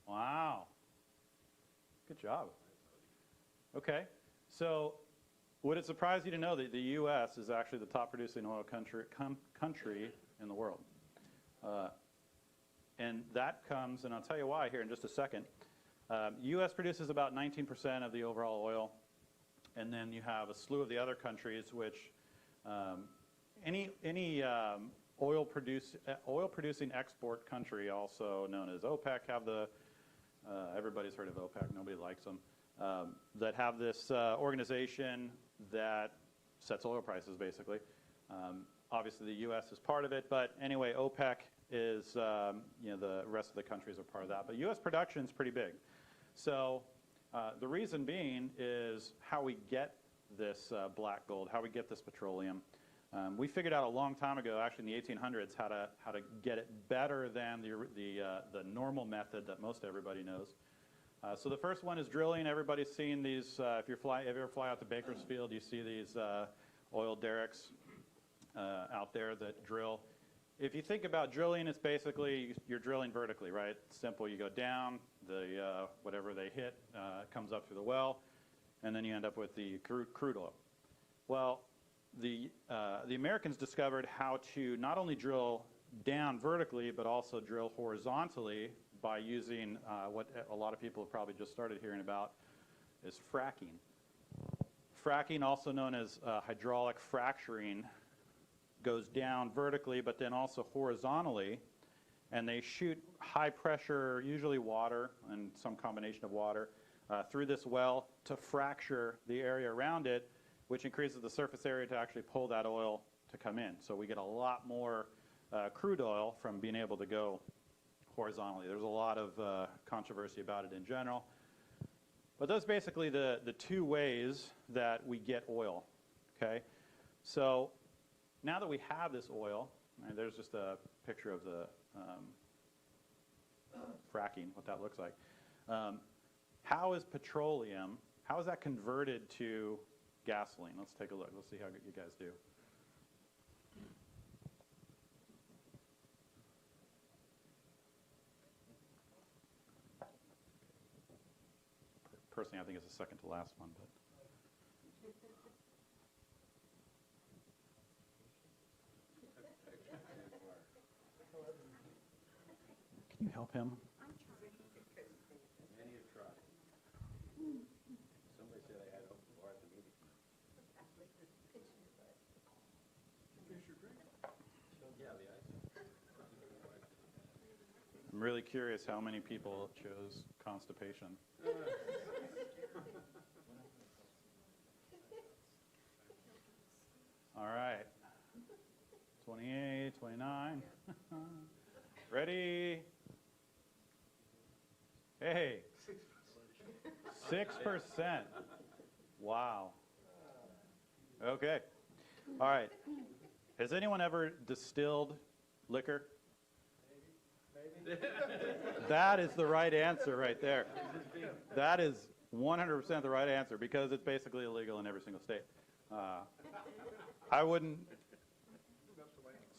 Wow. Good job. Okay, so would it surprise you to know that the U.S. is actually the top producing oil country in the world? And that comes, and I'll tell you why here in just a second. U.S. produces about 19% of the overall oil, and then you have a slew of the other countries, which any oil producing export country, also known as OPEC, have the everybody's heard of OPEC. Nobody likes them. That have this organization that sets oil prices, basically. Obviously, the U.S. is part of it, but anyway, OPEC is, the rest of the countries are part of that. But U.S. production is pretty big. So the reason being is how we get this black gold, how we get this petroleum. We figured out a long time ago, actually in the 1800s, how to get it better than the normal method that most everybody knows. So the first one is drilling. Everybody's seen these. If you ever fly out to Bakersfield, you see these oil derricks out there that drill. If you think about drilling, it's basically you're drilling vertically, right? It's simple. You go down, whatever they hit comes up through the well, and then you end up with the crude oil. Well, the Americans discovered how to not only drill down vertically, but also drill horizontally by using what a lot of people have probably just started hearing about is fracking. Fracking, also known as hydraulic fracturing, goes down vertically, but then also horizontally, and they shoot high pressure, usually water and some combination of water, through this well to fracture the area around it, which increases the surface area to actually pull that oil to come in. So we get a lot more crude oil from being able to go horizontally. There's a lot of controversy about it in general. But those are basically the two ways that we get oil, okay? So now that we have this oil, and there's just a picture of the fracking, what that looks like. How is petroleum, how is that converted to gasoline? Let's take a look. Let's see how you guys do. Personally, I think it's the second to last one, but. Can you help him? Many have tried. Somebody said I had hope for at the meeting. Yeah, the ice. I'm really curious how many people chose constipation. All right. 28, 29. Ready? Hey. 6%. Wow. Okay. All right. Has anyone ever distilled liquor? Maybe. That is the right answer right there. That is 100% the right answer because it's basically illegal in every single state. I wouldn't.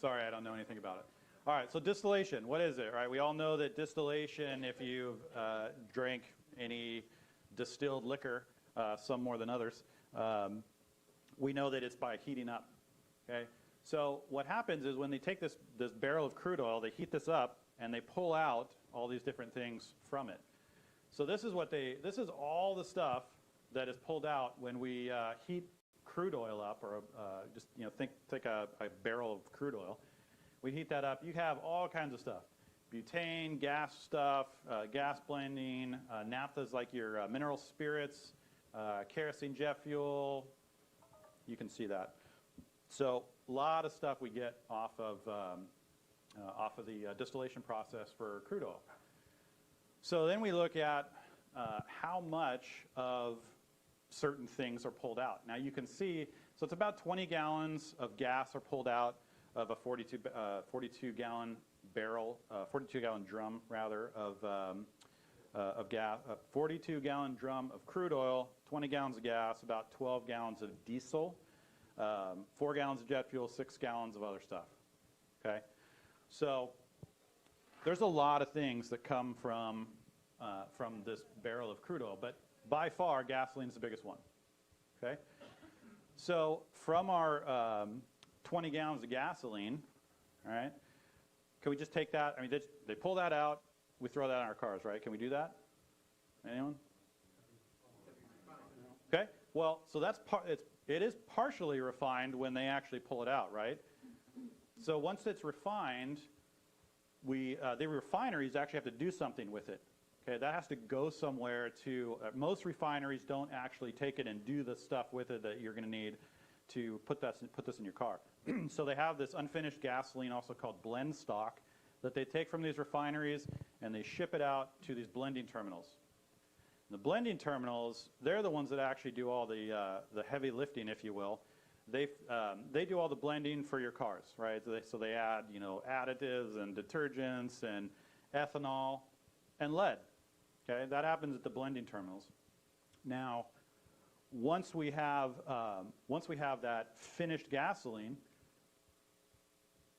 Sorry, I don't know anything about it. All right, so distillation, what is it, right? We all know that distillation, if you drank any distilled liquor, some more than others, we know that it's by heating up, okay? So what happens is when they take this barrel of crude oil, they heat this up, and they pull out all these different things from it. So this is all the stuff that is pulled out when we heat crude oil up, or just think a barrel of crude oil. We heat that up. You have all kinds of stuff: butane, gas stuff, gas blending, naphthas like your mineral spirits, kerosene, jet fuel. You can see that. So a lot of stuff we get off of the distillation process for crude oil. So then we look at how much of certain things are pulled out. Now you can see, so it's about 20 gallons of gas are pulled out of a 42 gallon barrel, 42 gallon drum rather of gas, a 42 gallon drum of crude oil, 20 gallons of gas, about 12 gallons of diesel, 4 gallons of jet fuel, 6 gallons of other stuff. Okay, so there's a lot of things that come from this barrel of crude oil, but by far gasoline is the biggest one. Okay, so from our 20 gallons of gasoline, all right, can we just take that? I mean, they pull that out, we throw that in our cars, right? Can we do that? Anyone? Okay, well, so that's it is partially refined when they actually pull it out, right? So once it's refined, the refineries actually have to do something with it. Okay, that has to go somewhere to, most refineries don't actually take it and do the stuff with it that you're going to need to put this in your car. So they have this unfinished gasoline, also called blend stock, that they take from these refineries and they ship it out to these blending terminals. And the blending terminals, they're the ones that actually do all the heavy lifting, if you will. They do all the blending for your cars, right? So they add, additives and detergents and ethanol and lead. Okay, that happens at the blending terminals. Now, once we have that finished gasoline,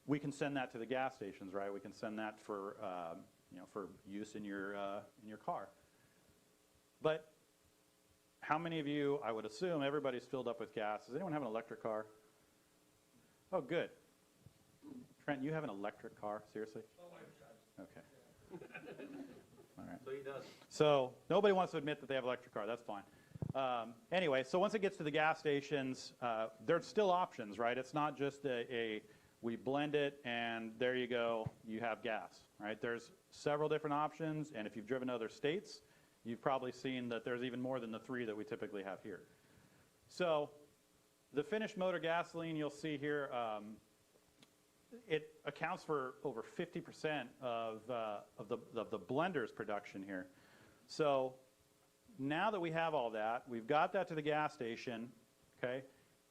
we can send that to the gas stations, right? We can send that for for use in your car. But how many of you? I would assume everybody's filled up with gas. Does anyone have an electric car? Oh, good. Trent, you have an electric car? Seriously? Okay. All right. So he does. So nobody wants to admit that they have an electric car. That's fine. Anyway, so once it gets to the gas stations, there's still options, right? It's not just we blend it and there you go, you have gas, right? There's several different options, and if you've driven to other states, you've probably seen that there's even more than the 3 that we typically have here. So the finished motor gasoline you'll see here, it accounts for over 50% of the blender's production here. So now that we have all that, we've got that to the gas station, okay,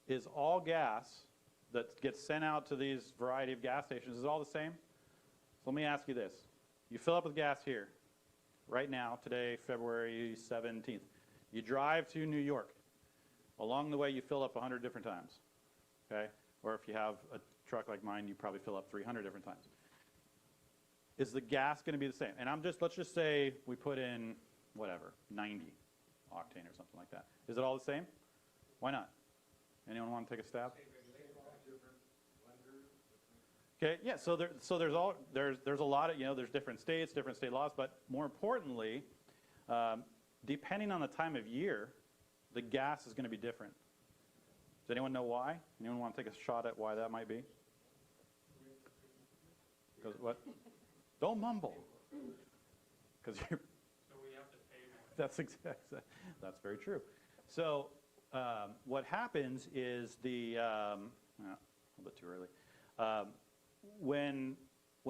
is all gas that gets sent out to these variety of gas stations, is it all the same? So let me ask you this. You fill up with gas here, right now, today, February 17th. You drive to New York. Along the way, you fill up 100 different times, okay? Or if you have a truck like mine, you probably fill up 300 different times. Is the gas going to be the same? And let's just say we put in, whatever, 90 octane or something like that. Is it all the same? Why not? Anyone want to take a stab? Okay, yeah, so there's a lot of, there's different states, different state laws, but more importantly, depending on the time of year, the gas is going to be different. Does anyone know why? Anyone want to take a shot at why that might be? Because what? Don't mumble. Because you're. So we have to pay more. That's very true. So what happens is a little bit too early. When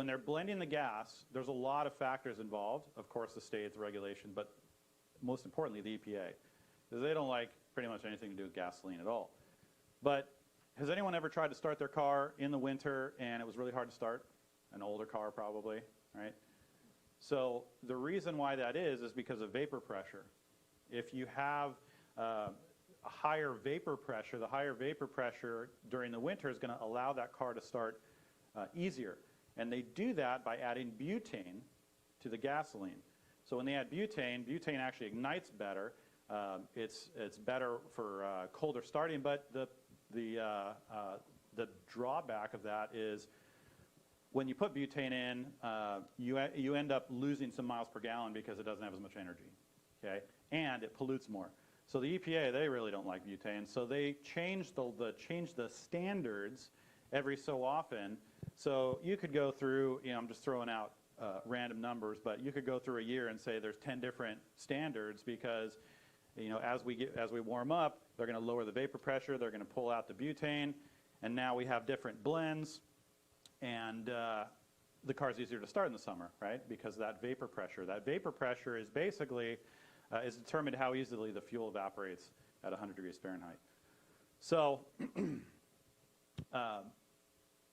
they're blending the gas, there's a lot of factors involved. Of course, the state's regulation, but most importantly, the EPA, because they don't like pretty much anything to do with gasoline at all. But has anyone ever tried to start their car in the winter and it was really hard to start? An older car probably, right? So the reason why that is because of vapor pressure. If you have a higher vapor pressure, the higher vapor pressure during the winter is going to allow that car to start easier. And they do that by adding butane to the gasoline. So when they add butane, butane actually ignites better. It's better for colder starting, but the drawback of that is when you put butane in, you end up losing some miles per gallon because it doesn't have as much energy, okay? And it pollutes more. So the EPA, they really don't like butane, so they change the standards every so often. So you could go through, I'm just throwing out random numbers, but you could go through a year and say there's 10 different standards because, as we warm up, they're going to lower the vapor pressure, they're going to pull out the butane, and now we have different blends, and the car's easier to start in the summer, right? Because that vapor pressure is basically is determined how easily the fuel evaporates at 100 degrees Fahrenheit. So,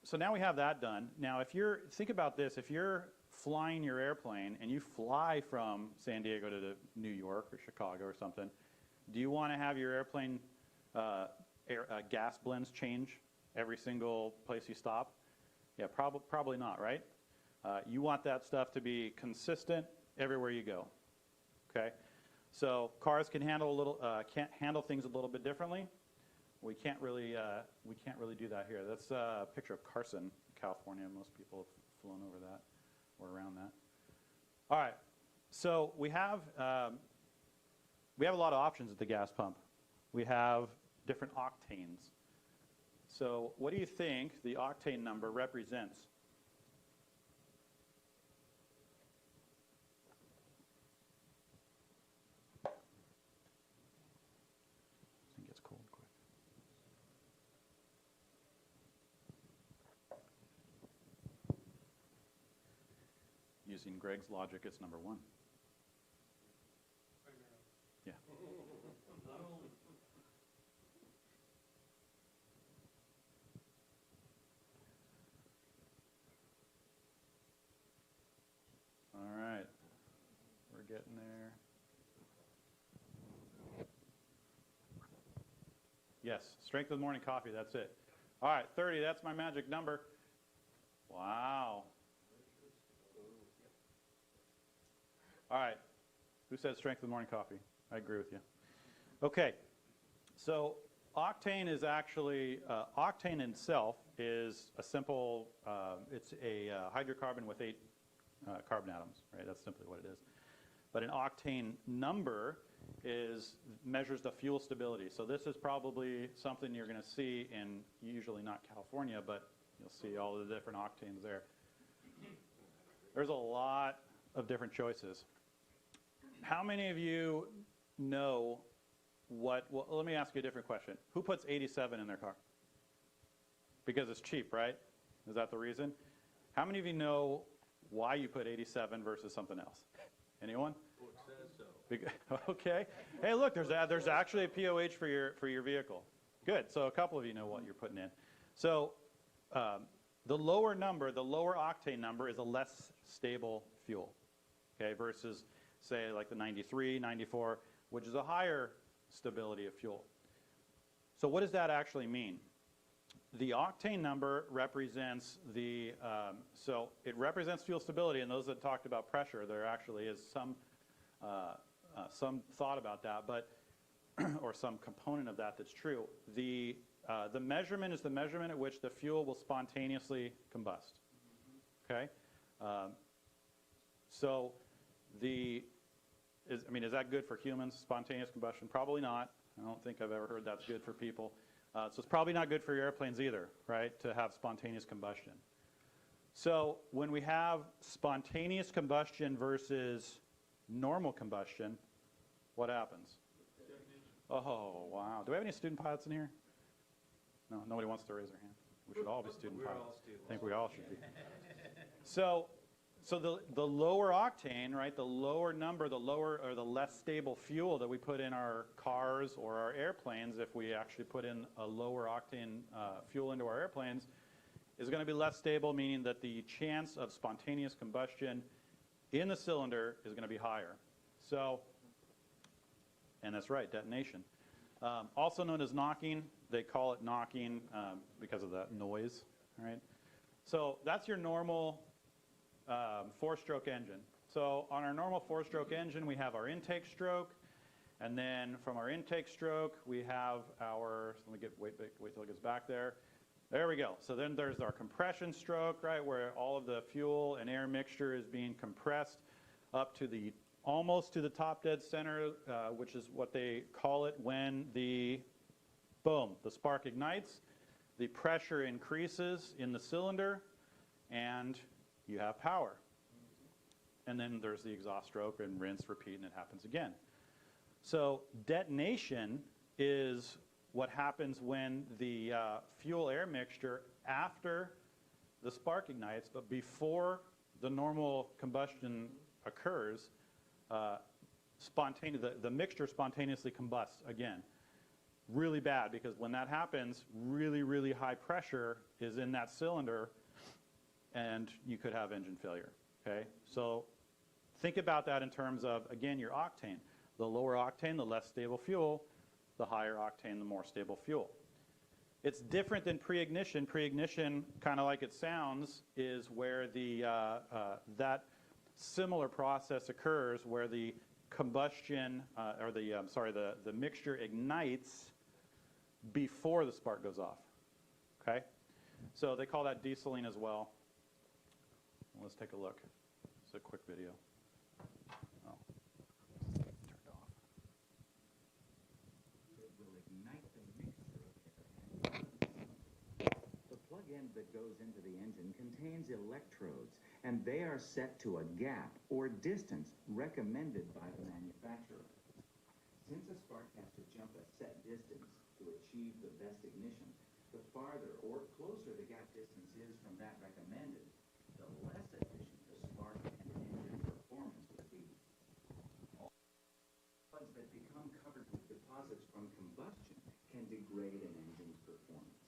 so now we have that done. Now, think about this, if you're flying your airplane and you fly from San Diego to New York or Chicago or something, do you want to have your airplane gas blends change every single place you stop? Yeah, probably not, right? You want that stuff to be consistent everywhere you go. Okay, so cars can handle can't handle things a little bit differently. We can't really do that here. That's a picture of Carson, California. Most people have flown over that or around that. All right, so we have a lot of options at the gas pump. We have different octanes. So what do you think the octane number represents? This thing gets cold quick. Using Greg's logic, it's number 1. Yeah. All right, we're getting there. Yes, strength of the morning coffee, that's it. All right, 30, that's my magic number. Wow. All right, who says strength of the morning coffee? I agree with you. Okay, so octane is actually, octane itself is a simple, it's a hydrocarbon with 8 carbon atoms, right? That's simply what it is. But an octane number measures the fuel stability. So this is probably something you're going to see in, usually not California, but you'll see all the different octanes there. There's a lot of different choices. How many of you know well, let me ask you a different question. Who puts 87 in their car? Because it's cheap, right? Is that the reason? How many of you know why you put 87 versus something else? Anyone? Well, it says so. Okay. Hey, look, there's actually a POH for your vehicle. Good. So a couple of you know what you're putting in. So the lower octane number is a less stable fuel, okay, versus say like the 93, 94, which is a higher stability of fuel. So what does that actually mean? The octane number represents so it represents fuel stability, and those that talked about pressure, there actually is some thought about that, but or some component of that that's true. The measurement is the measurement at which the fuel will spontaneously combust. Okay, so is that good for humans? Spontaneous combustion? Probably not. I don't think I've ever heard that's good for people. So it's probably not good for your airplanes either, right, to have spontaneous combustion. So when we have spontaneous combustion versus normal combustion, what happens? Oh, wow. Do we have any student pilots in here? No, nobody wants to raise their hand. We should all be student pilots. I think we all should be. So the lower octane, right, the lower number, the less stable fuel that we put in our cars or our airplanes, if we actually put in a lower octane fuel into our airplanes, is going to be less stable, meaning that the chance of spontaneous combustion in the cylinder is going to be higher. So, and that's right, detonation. Also known as knocking. They call it knocking because of that noise, right? So that's your normal 4-stroke engine. So on our normal 4-stroke engine, we have our intake stroke, and then from our intake stroke, we have our, let me wait till it gets back there. There we go. So then there's our compression stroke, right, where all of the fuel and air mixture is being compressed up to almost to the top dead center, which is what they call it when the spark ignites, the pressure increases in the cylinder, and you have power. And then there's the exhaust stroke, and rinse, repeat, and it happens again. So detonation is what happens when the fuel-air mixture, after the spark ignites, but before the normal combustion occurs, the mixture spontaneously combusts again. Really bad, because when that happens, really, really high pressure is in that cylinder, and you could have engine failure, okay? So think about that in terms of, again, your octane. The lower octane, the less stable fuel. The higher octane, the more stable fuel. It's different than pre-ignition. Pre-ignition, kind of like it sounds, is where that similar process occurs where the combustion, the mixture ignites before the spark goes off, okay? So they call that dieseling as well. Let's take a look. It's a quick video. Oh, turned off. It will ignite the mixture of air. The plug-in that goes into the engine contains electrodes, and they are set to a gap or distance recommended by the manufacturer. Since a spark has to jump a set distance to achieve the best ignition, the farther or closer the gap distance is from that recommended, the less efficient the spark and engine performance will be. Plugs that become covered with deposits from combustion can degrade an engine's performance.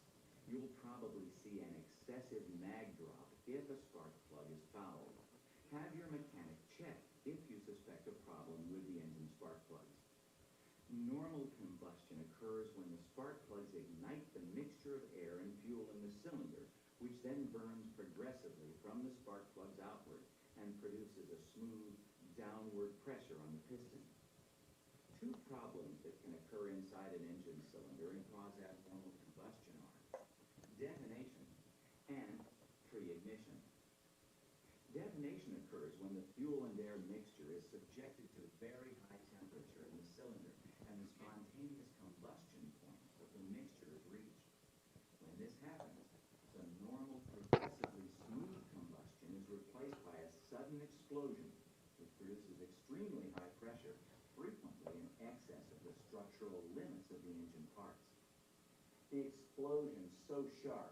You'll probably see an excessive mag drop if a spark plug is fouled. Have your mechanic check if you suspect a problem with the engine spark plugs. Normal combustion occurs when the spark plugs ignite the mixture of air and fuel in the cylinder, which then burns progressively from the spark plugs outward and produces a smooth downward pressure on the piston. Two problems that can occur inside an engine cylinder and cause abnormal combustion are detonation and pre-ignition. Detonation occurs when the fuel and air mixture is subjected to very high temperature in the cylinder and the spontaneous combustion point of the mixture is reached. When this happens, the normal progressively smooth combustion is replaced by a sudden explosion, which produces extremely high pressure, frequently in excess of the structural limits of the engine parts. The explosion so sharp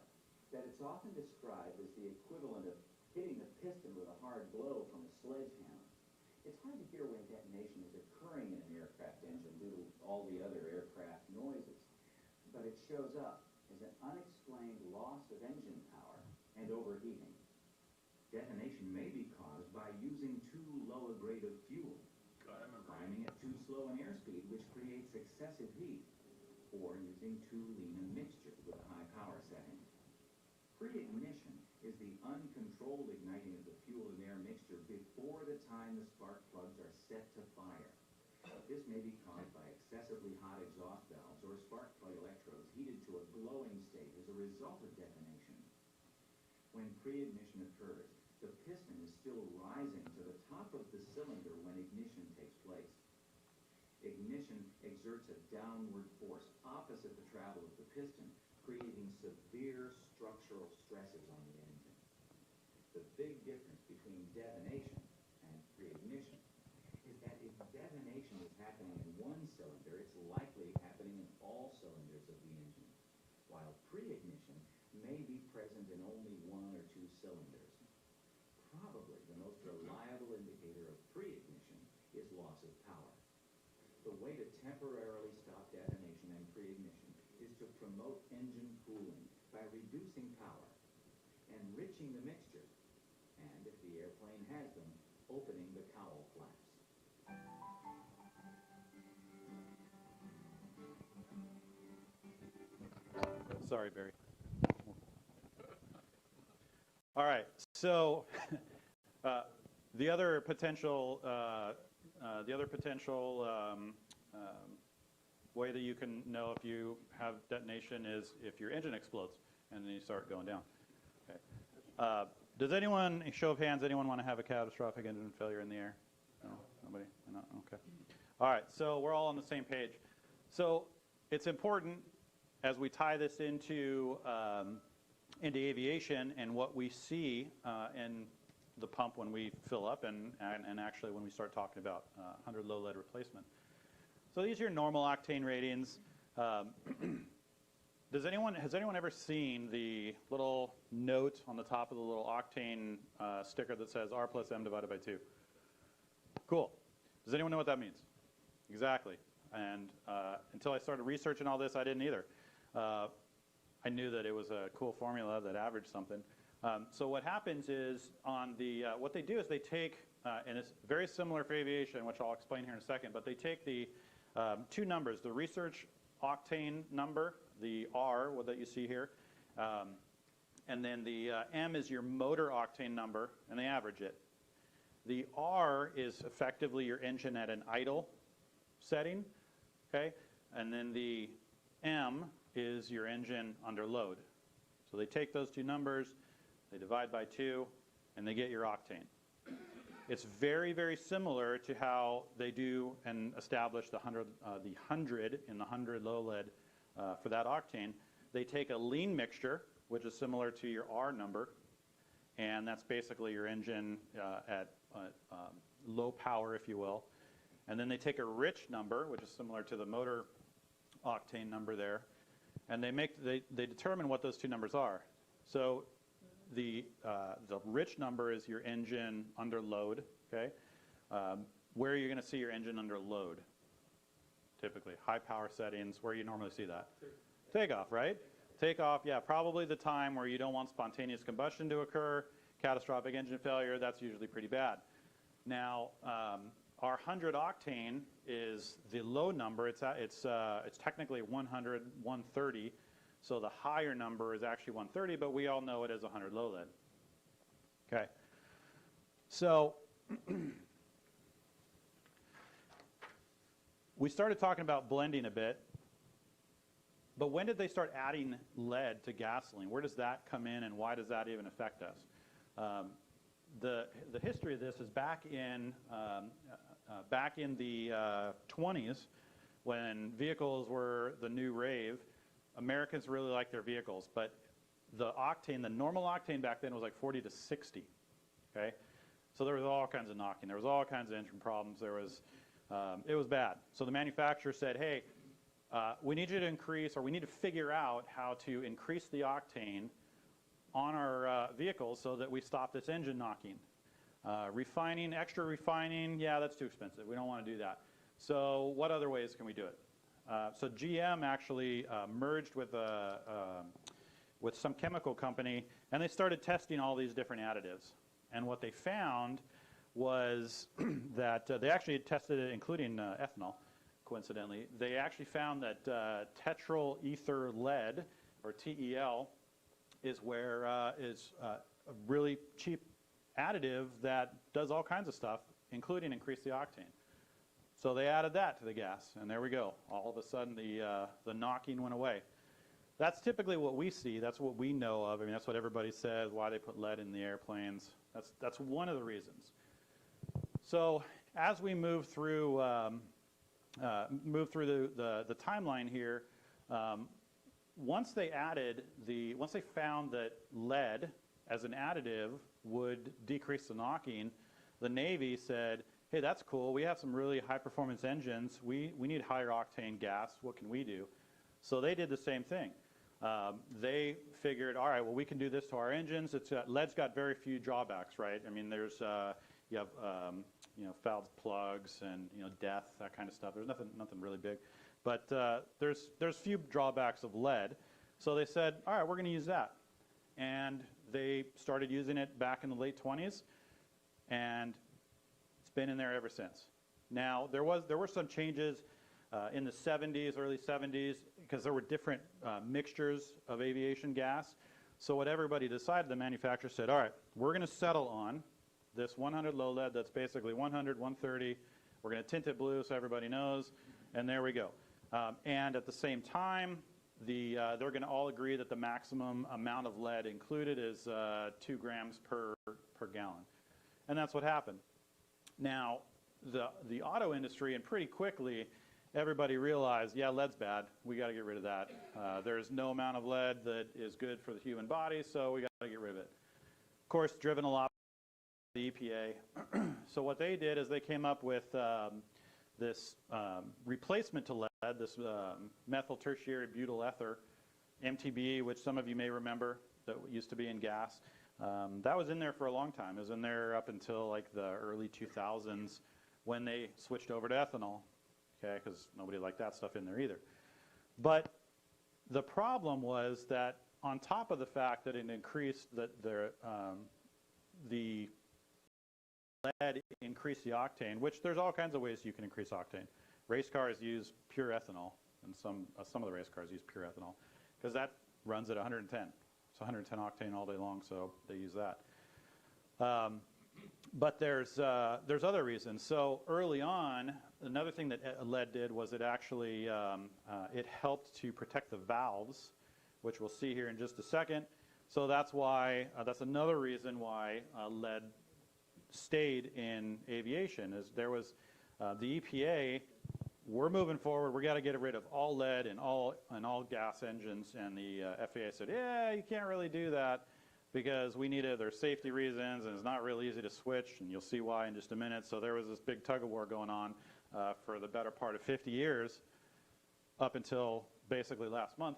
that it's often described as the equivalent of hitting the piston with a hard blow from a sledgehammer. It's hard to hear when detonation is occurring in an aircraft engine due to all the other aircraft noises, but it shows up as an unexplained loss of engine power and overheating. Detonation may be caused by using too low a grade of fuel, climbing at too slow an airspeed, which creates excessive heat, or using too lean a mixture with a high power setting. Pre-ignition is the uncontrolled igniting of the fuel and air mixture before the time the spark plugs are set to fire. This may be caused by excessively hot exhaust valves or spark plug electrodes heated to a glowing state as a result of detonation. When pre-ignition occurs, the piston is still rising to the top of the cylinder when ignition takes place. Ignition exerts a downward force opposite the travel of the piston, creating severe structural stresses on the engine. The big difference between detonation and pre-ignition is that if detonation is happening in one cylinder, it's likely happening in all cylinders of the engine, while pre-ignition may be present in only one or two cylinders. Probably the most reliable indicator of pre-ignition is loss of power. The way to temporarily stop detonation and pre-ignition is to promote engine cooling by reducing power, enriching the mixture, and if the airplane has them, opening the cowl flaps. Sorry, Barry. All right, so the other potential way that you can know if you have detonation is if your engine explodes and then you start going down. Okay. Does anyone, show of hands, anyone want to have a catastrophic engine failure in the air? No? Nobody? No? Okay. All right, so we're all on the same page. So it's important as we tie this into aviation and what we see in the pump when we fill up and actually when we start talking about 100 low lead replacement. So these are your normal octane ratings. Has anyone ever seen the little note on the top of the little octane sticker that says R plus M divided by 2? Cool. Does anyone know what that means? exactly. And until I started researching all this, I didn't either. I knew that it was a cool formula that averaged something. So what happens is on the, what they do is they take, and it's very similar for aviation, which I'll explain here in a second, but they take the two numbers, the research octane number, the R, what that you see here, and then the M is your motor octane number, and they average it. The R is effectively your engine at an idle setting, okay? And then the M is your engine under load. So they take those two numbers, they divide by 2, and they get your octane. It's very, very similar to how they do and establish the 100 in the 100 low lead for that octane. They take a lean mixture, which is similar to your R number, and that's basically your engine at low power, if you will. And then they take a rich number, which is similar to the motor octane number there, and they determine what those two numbers are. So the rich number is your engine under load, okay? Where are you going to see your engine under load? Typically, high power settings, where you normally see that? Takeoff, right? Takeoff, yeah, probably the time where you don't want spontaneous combustion to occur, catastrophic engine failure, that's usually pretty bad. Now, our 100 octane is the low number. It's technically 100, 130. So the higher number is actually 130, but we all know it as 100 low lead. Okay. So we started talking about blending a bit. But when did they start adding lead to gasoline? Where does that come in, and why does that even affect us? The history of this is back in the 20s, when vehicles were the new rave. Americans really liked their vehicles, but the octane, the normal octane back then was like 40 to 60. Okay, so there was all kinds of knocking. There was all kinds of engine problems. There was, it was bad. So the manufacturer said, hey, we need you to increase, or we need to figure out how to increase the octane on our vehicles so that we stop this engine knocking. Refining, extra refining, yeah, that's too expensive. We don't want to do that. So what other ways can we do it? So GM actually merged with some chemical company, and they started testing all these different additives. And what they found was that they actually tested it, including ethanol, coincidentally. They actually found that tetryl ether lead, or TEL, is a really cheap additive that does all kinds of stuff, including increase the octane. So they added that to the gas, and there we go. All of a sudden, the knocking went away. That's typically what we see. That's what we know of. I mean, that's what everybody says, why they put lead in the airplanes. That's one of the reasons. So as we move through the timeline here, once they found that lead as an additive would decrease the knocking, the Navy said, hey, that's cool. We have some really high performance engines. We need higher octane gas. What can we do? So they did the same thing. They figured, all right, well, we can do this to our engines. Lead's got very few drawbacks, right? I mean, there's you have fouled plugs and death, that kind of stuff. There's nothing really big, but there's few drawbacks of lead. So they said, all right, we're going to use that, and they started using it back in the late 20s, and it's been in there ever since. Now there were some changes in the 70s, early 70s, because there were different mixtures of aviation gas. So what everybody decided, the manufacturer said, all right, we're going to settle on this 100 low lead that's basically 100, 130. We're going to tint it blue so everybody knows, and there we go. And at the same time, they're going to all agree that the maximum amount of lead included is 2 grams per gallon. And that's what happened. Now, the auto industry, and pretty quickly, everybody realized, yeah, lead's bad. We got to get rid of that. There's no amount of lead that is good for the human body, so we got to get rid of it. Of course, driven a lot by the EPA. So what they did is they came up with this replacement to lead, this methyl tertiary butyl ether, MTBE, which some of you may remember that used to be in gas. That was in there for a long time. It was in there up until like the early 2000s when they switched over to ethanol. okay, because nobody liked that stuff in there either. But the problem was that on top of the fact that it increased the lead increased the octane, which there's all kinds of ways you can increase octane. Race cars use pure ethanol, and some of the race cars use pure ethanol, because that runs at 110. It's 110 octane all day long, so they use that. But there's other reasons. So early on, another thing that lead did was it actually it helped to protect the valves, which we'll see here in just a second. So that's why that's another reason why lead stayed in aviation. Is there was the EPA. We're moving forward. We got to get rid of all lead in all gas engines, and the FAA said, yeah, you can't really do that, because we need it, there's safety reasons, and it's not really easy to switch, and you'll see why in just a minute. So there was this big tug of war going on for the better part of 50 years, up until basically last month,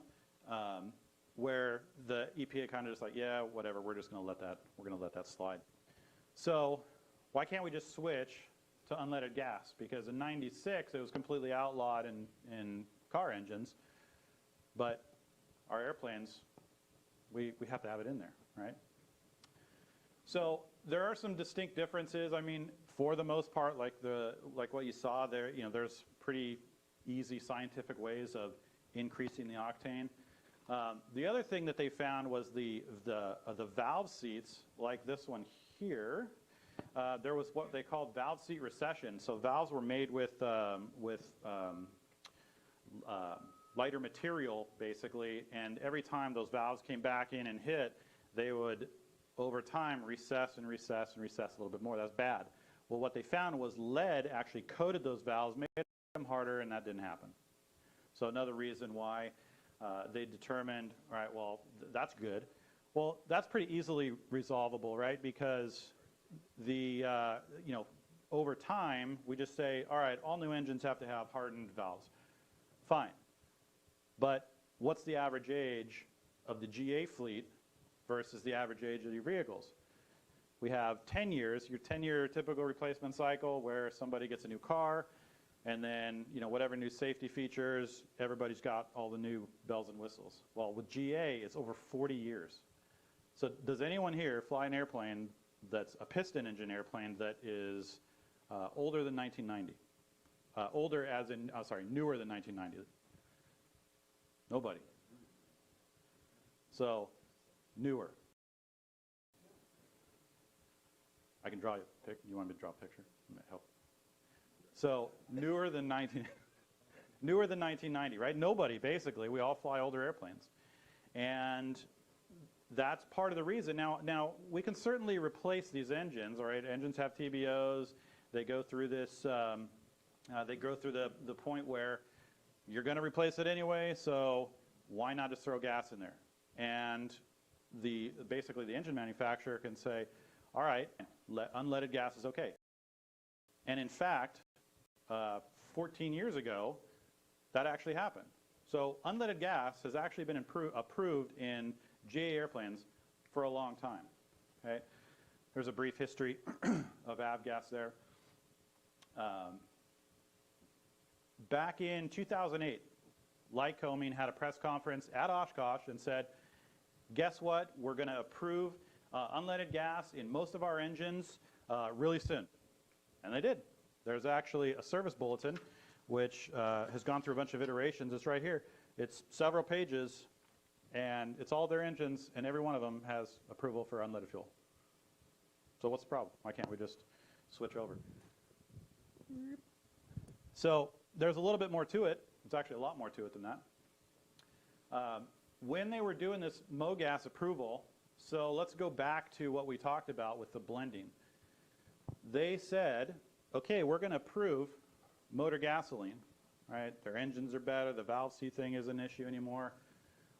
where the EPA kind of just like, yeah, whatever, we're going to let that slide. So why can't we just switch to unleaded gas? Because in '96 it was completely outlawed in car engines, but our airplanes, we have to have it in there, right? So there are some distinct differences. I mean, for the most part, like what you saw there, there's pretty easy scientific ways of increasing the octane. The other thing that they found was the valve seats, like this one here. There was what they called valve seat recession. So valves were made with lighter material, basically, and every time those valves came back in and hit, they would, over time, recess and recess and recess a little bit more. That's bad. Well, what they found was lead actually coated those valves, made them harder, and that didn't happen. So another reason why they determined, all right, well, that's good. Well, that's pretty easily resolvable, right? Because the, over time, we just say, all right, all new engines have to have hardened valves. Fine. But what's the average age of the GA fleet versus the average age of your vehicles? We have 10 years, your 10-year typical replacement cycle, where somebody gets a new car, and then whatever new safety features, everybody's got all the new bells and whistles. Well, with GA, it's over 40 years. So does anyone here fly an airplane that's a piston engine airplane that is older than 1990? Older as in, newer than 1990? Nobody. So, newer. I can draw you a pic. You want me to draw a picture? That might help. So, newer than 1990, right? Nobody, basically. We all fly older airplanes. And that's part of the reason. Now we can certainly replace these engines, all right? Engines have TBOs. They go through this, they go through the point where you're going to replace it anyway, so why not just throw gas in there? And basically the engine manufacturer can say, all right, unleaded gas is okay. And in fact, 14 years ago, that actually happened. So unleaded gas has actually been approved in GA airplanes for a long time. Okay? There's a brief history of avgas there. Back in 2008, Lycoming had a press conference at Oshkosh and said, guess what? We're going to approve unleaded gas in most of our engines really soon. And they did. There's actually a service bulletin which has gone through a bunch of iterations. It's right here. It's several pages, and it's all their engines, and every one of them has approval for unleaded fuel. So what's the problem? Why can't we just switch over? So there's a little bit more to it. There's actually a lot more to it than that. When they were doing this MoGas approval, so let's go back to what we talked about with the blending. They said, okay, we're going to approve motor gasoline, right? Their engines are better. The valve seat thing isn't an issue anymore.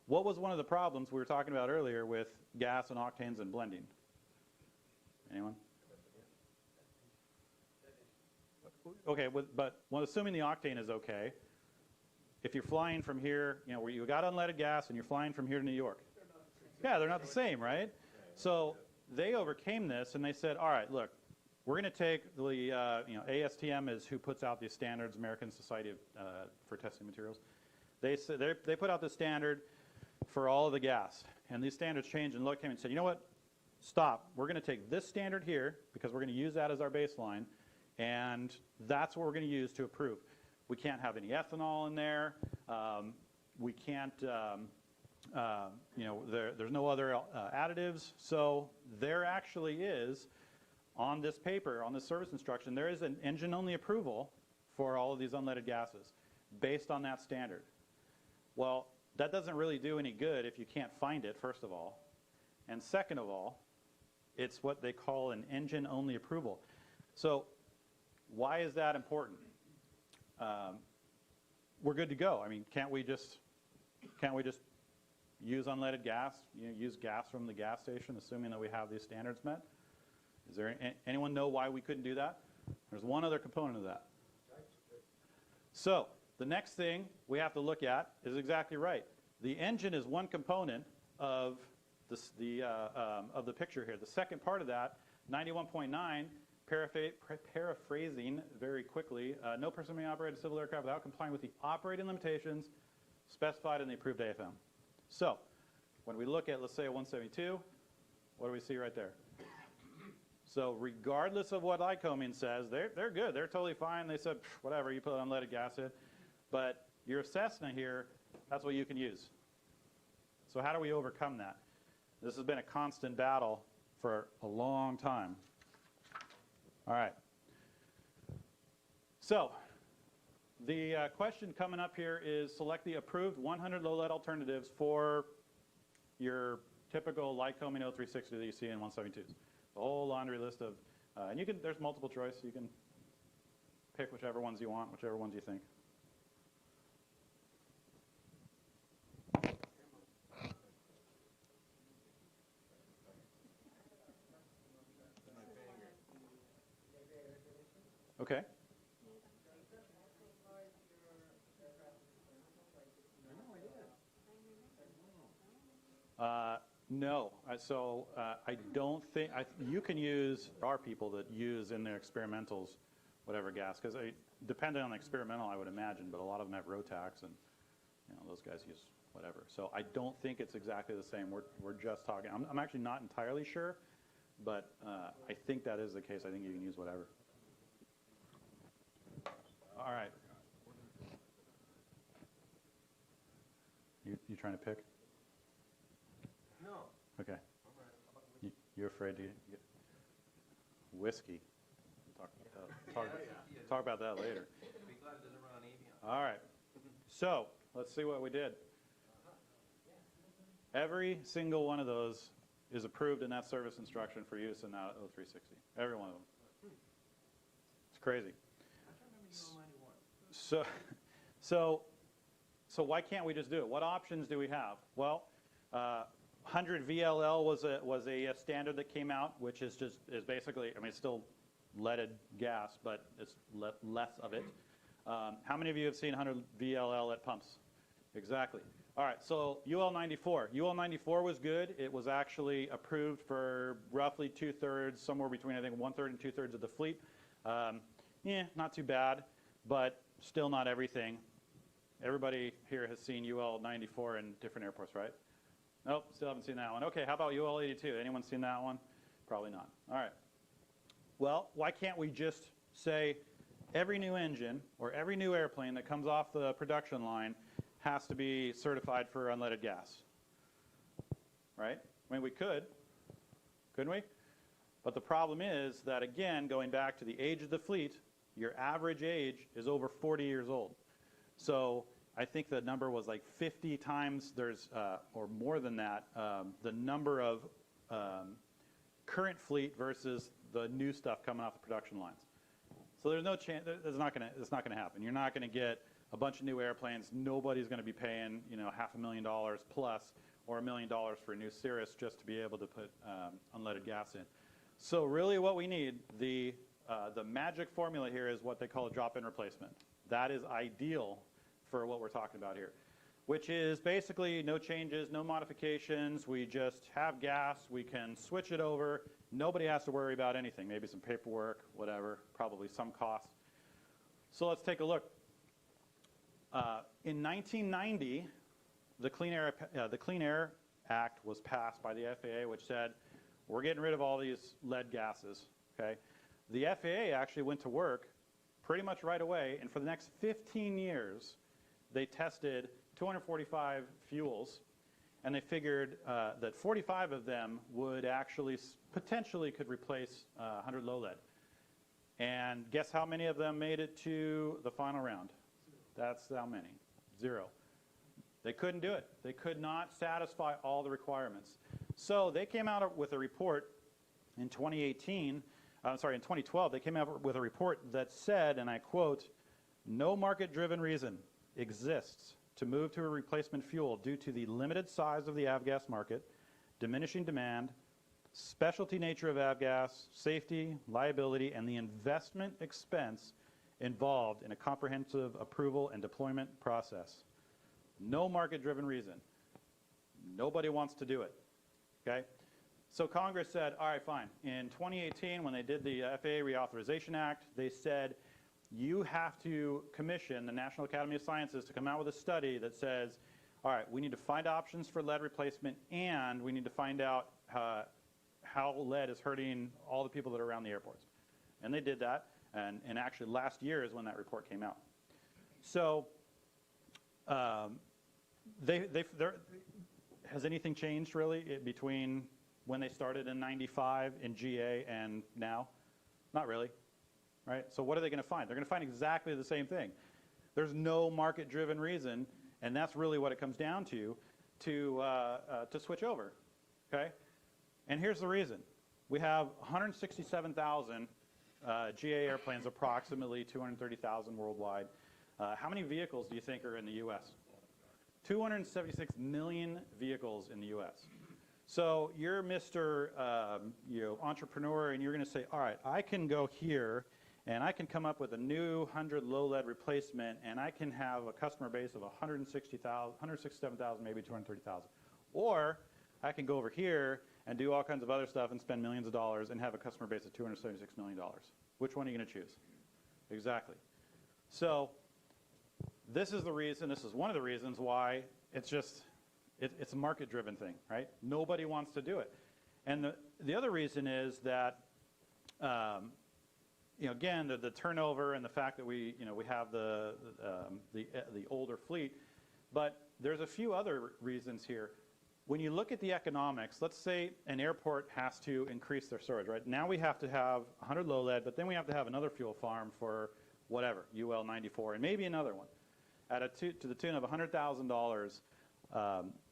What was one of the problems we were talking about earlier with gas and octanes and blending? Anyone? Okay, but assuming the octane is okay, if you're flying from here, where you got unleaded gas and you're flying from here to New York. Yeah, they're not the same, right? So they overcame this and they said, all right, look, we're going to take the, ASTM is who puts out these standards, American Society for Testing Materials. They put out the standard for all of the gas. And these standards changed, and looked at him and said, you know what, stop. We're going to take this standard here, because we're going to use that as our baseline, and that's what we're going to use to approve. We can't have any ethanol in there. We can't, there's no other additives. So there actually is, on this paper, on this service instruction, there is an engine-only approval for all of these unleaded gases based on that standard. Well, that doesn't really do any good if you can't find it, first of all. And second of all, it's what they call an engine-only approval. So why is that important? We're good to go. I mean, can't we just use unleaded gas, use gas from the gas station, assuming that we have these standards met? Is there anyone know why we couldn't do that? There's one other component of that. So the next thing we have to look at is exactly right. The engine is one component of the picture here. The second part of that, 91.9, paraphrasing very quickly, no person may operate a civil aircraft without complying with the operating limitations specified in the approved AFM. So when we look at, let's say, a 172, what do we see right there? So regardless of what Lycoming says, they're good. They're totally fine. They said, whatever, you put unleaded gas in. But your Cessna here, that's what you can use. So how do we overcome that? This has been a constant battle for a long time. All right. So the question coming up here is select the approved 100 low-lead alternatives for your typical Lycoming 0360 that you see in 172s. The whole laundry list of, and you can, there's multiple choice. You can pick whichever ones you want, whichever ones you think. Okay. No. So I don't think, you can use, there are people that use in their experimentals whatever gas, because depending on the experimental, I would imagine, but a lot of them have Rotax, and those guys use whatever. So I don't think it's exactly the same. We're just talking, I'm actually not entirely sure, but I think that is the case. I think you can use whatever. All right. You trying to pick? No. Okay. You're afraid to get whiskey? Talk about that later. Be glad it doesn't run on Avion. All right. So let's see what we did. Every single one of those is approved in that service instruction for use in that 0360. Every one of them. It's crazy. So why can't we just do it? What options do we have? Well, 100 VLL was a standard that came out, which is basically, I mean, it's still leaded gas, but it's less of it. How many of you have seen 100 VLL at pumps? Exactly. All right, so UL 94. UL 94 was good. It was actually approved for roughly 2/3, somewhere between, I think, 1/3 and 2/3 of the fleet. Yeah, not too bad, but still not everything. Everybody here has seen UL 94 in different airports, right? Nope, still haven't seen that one. Okay, how about UL 82? Anyone seen that one? Probably not. All right. Well, why can't we just say every new engine or every new airplane that comes off the production line has to be certified for unleaded gas? Right? I mean, we could, couldn't we? But the problem is that, again, going back to the age of the fleet, your average age is over 40 years old. So I think the number was like 50 times there's, or more than that, the number of current fleet versus the new stuff coming off the production lines. So there's no chance, it's not going to happen. You're not going to get a bunch of new airplanes. Nobody's going to be paying, $500,000 plus or $1 million for a new Cirrus just to be able to put unleaded gas in. So really what we need, the magic formula here is what they call a drop-in replacement. That is ideal for what we're talking about here. which is basically no changes, no modifications. We just have gas. We can switch it over. Nobody has to worry about anything. Maybe some paperwork, whatever, probably some cost. So let's take a look. In 1990, the Clean Air Act was passed by the FAA, which said, we're getting rid of all these lead gases, okay? The FAA actually went to work pretty much right away, and for the next 15 years, they tested 245 fuels, and they figured that 45 of them would actually potentially could replace 100 low lead. And guess how many of them made it to the final round? That's how many? 0. They couldn't do it. They could not satisfy all the requirements. So they came out with a report in 2018, in 2012, they came out with a report that said, and I quote, "No market-driven reason exists to move to a replacement fuel due to the limited size of the avgas market, diminishing demand, specialty nature of avgas, safety, liability, and the investment expense involved in a comprehensive approval and deployment process. No market-driven reason. Nobody wants to do it, okay? So Congress said, all right, fine. In 2018, when they did the FAA Reauthorization Act, they said, you have to commission the National Academy of Sciences to come out with a study that says, all right, we need to find options for lead replacement, and we need to find out how lead is hurting all the people that are around the airports. And they did that, and actually last year is when that report came out. So has anything changed really between when they started in 95 in GA and now? Not really, right? So what are they going to find? They're going to find exactly the same thing. There's no market-driven reason, and that's really what it comes down to switch over, okay? And here's the reason. We have 167,000 GA airplanes, approximately 230,000 worldwide. How many vehicles do you think are in the U.S.? 276 million vehicles in the U.S. So you're Mr. Entrepreneur, and you're going to say, all right, I can go here, and I can come up with a new 100 low lead replacement, and I can have a customer base of 167,000, maybe 230,000. Or I can go over here and do all kinds of other stuff and spend millions of dollars and have a customer base of $276 million. Which one are you going to choose? Exactly. So this is the reason, this is one of the reasons why it's just, it's a market-driven thing, right? Nobody wants to do it. And the other reason is that, again, the turnover and the fact that we have the older fleet, but there's a few other reasons here. When you look at the economics, let's say an airport has to increase their storage, right? Now we have to have 100 low lead, but then we have to have another fuel farm for whatever, UL 94, and maybe another one to the tune of $100,000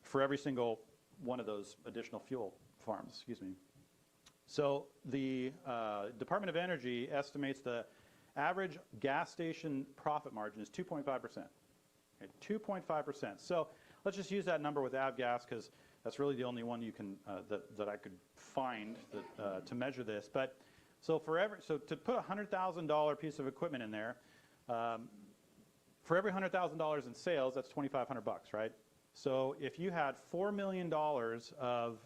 for every single one of those additional fuel farms, excuse me. So the Department of Energy estimates the average gas station profit margin is 2.5%. Okay, 2.5%. So let's just use that number with avgas because that's really the only one you can that I could find to measure this. But so to put a $100,000 piece of equipment in there, for every $100,000 in sales, that's $2,500 bucks, right? So if you had $4 million of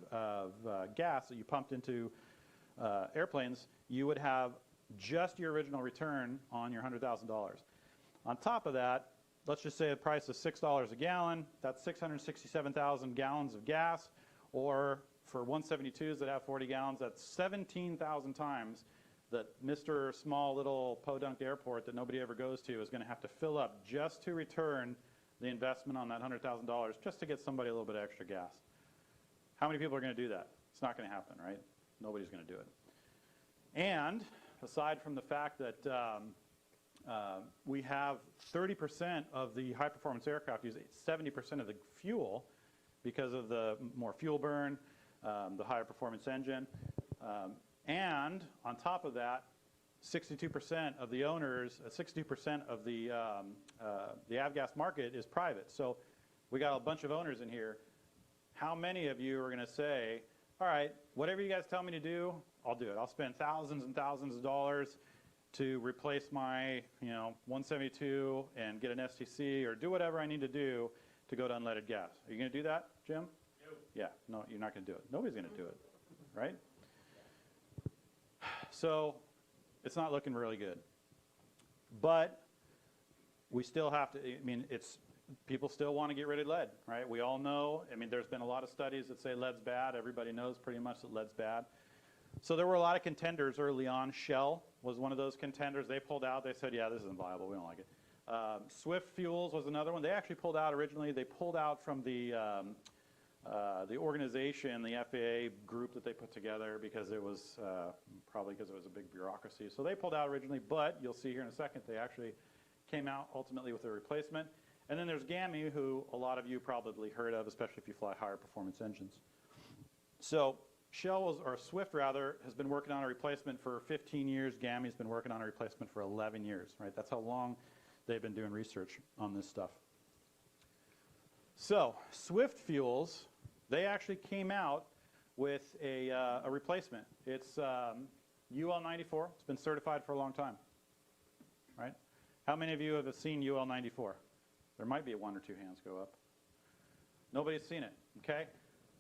gas that you pumped into airplanes, you would have just your original return on your $100,000. On top of that, let's just say the price is $6 a gallon. That's 667,000 gallons of gas. Or for 172s that have 40 gallons, that's 17,000 times that Mr. Small little podunk airport that nobody ever goes to is going to have to fill up just to return the investment on that $100,000 just to get somebody a little bit of extra gas. How many people are going to do that? It's not going to happen, right? Nobody's going to do it. And aside from the fact that we have 30% of the high-performance aircraft use 70% of the fuel because of the more fuel burn, the higher performance engine. And on top of that, 62% of the owners, 62% of the avgas market is private. So we got a bunch of owners in here. How many of you are going to say, all right, whatever you guys tell me to do, I'll do it. I'll spend thousands and thousands of dollars to replace my 172 and get an STC or do whatever I need to do to go to unleaded gas. Are you going to do that, Jim? No. Yeah, no, you're not going to do it. Nobody's going to do it, right? So it's not looking really good. But we still have to, I mean, people still want to get rid of lead, right? We all know, I mean, there's been a lot of studies that say lead's bad. Everybody knows pretty much that lead's bad. So there were a lot of contenders early on. Shell was one of those contenders. They pulled out. They said, yeah, this isn't viable. We don't like it. Swift Fuels was another one. They actually pulled out originally. They pulled out from the organization, the FAA group that they put together because it was probably because it was a big bureaucracy. So they pulled out originally, but you'll see here in a second they actually came out ultimately with a replacement. And then there's GAMI, who a lot of you probably heard of, especially if you fly higher performance engines. So Swift rather, has been working on a replacement for 15 years. GAMI's been working on a replacement for 11 years, right? That's how long they've been doing research on this stuff. So Swift Fuels, they actually came out with a replacement. It's UL94. It's been certified for a long time, right? How many of you have seen UL94? There might be one or two hands go up. Nobody's seen it, okay?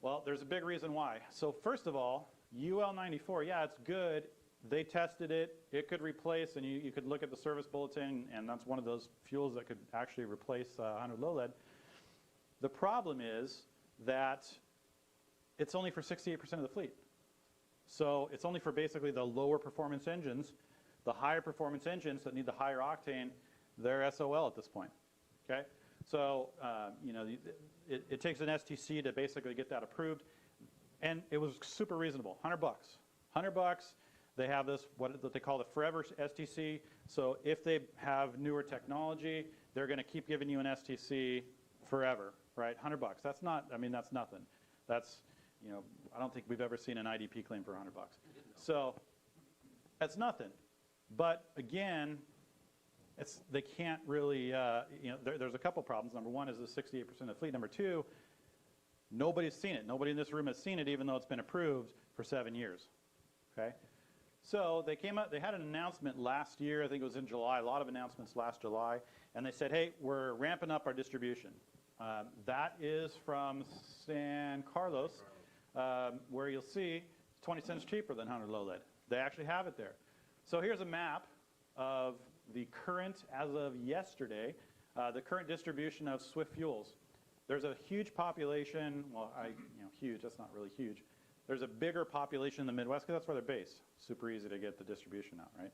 Well, there's a big reason why. So first of all, UL94, yeah, it's good. They tested it. It could replace, and you could look at the service bulletin, and that's one of those fuels that could actually replace 100 low lead. The problem is that it's only for 68% of the fleet. So it's only for basically the lower performance engines. The higher performance engines that need the higher octane, they're SOL at this point. Okay? So, you know, it takes an STC to basically get that approved. And it was super reasonable, $100. $100. They have this, what they call the forever STC. So if they have newer technology, they're going to keep giving you an STC forever, right? $100. That's not, I mean, that's nothing. That's, you know, I don't think we've ever seen an IDP claim for $100. So that's nothing. But again, they can't really, you know, there's a couple problems. Number one is the 68% of the fleet. Number two, nobody's seen it. Nobody in this room has seen it, even though it's been approved for 7 years. Okay? So they came up, they had an announcement last year, I think it was in July, a lot of announcements last July, and they said, hey, we're ramping up our distribution. That is from San Carlos, where you'll see 20 cents cheaper than 100 low lead. They actually have it there. So here's a map of the current, as of yesterday, the current distribution of Swift fuels. There's a huge population, well, huge, that's not really huge. There's a bigger population in the Midwest because that's where they're based. Super easy to get the distribution out, right?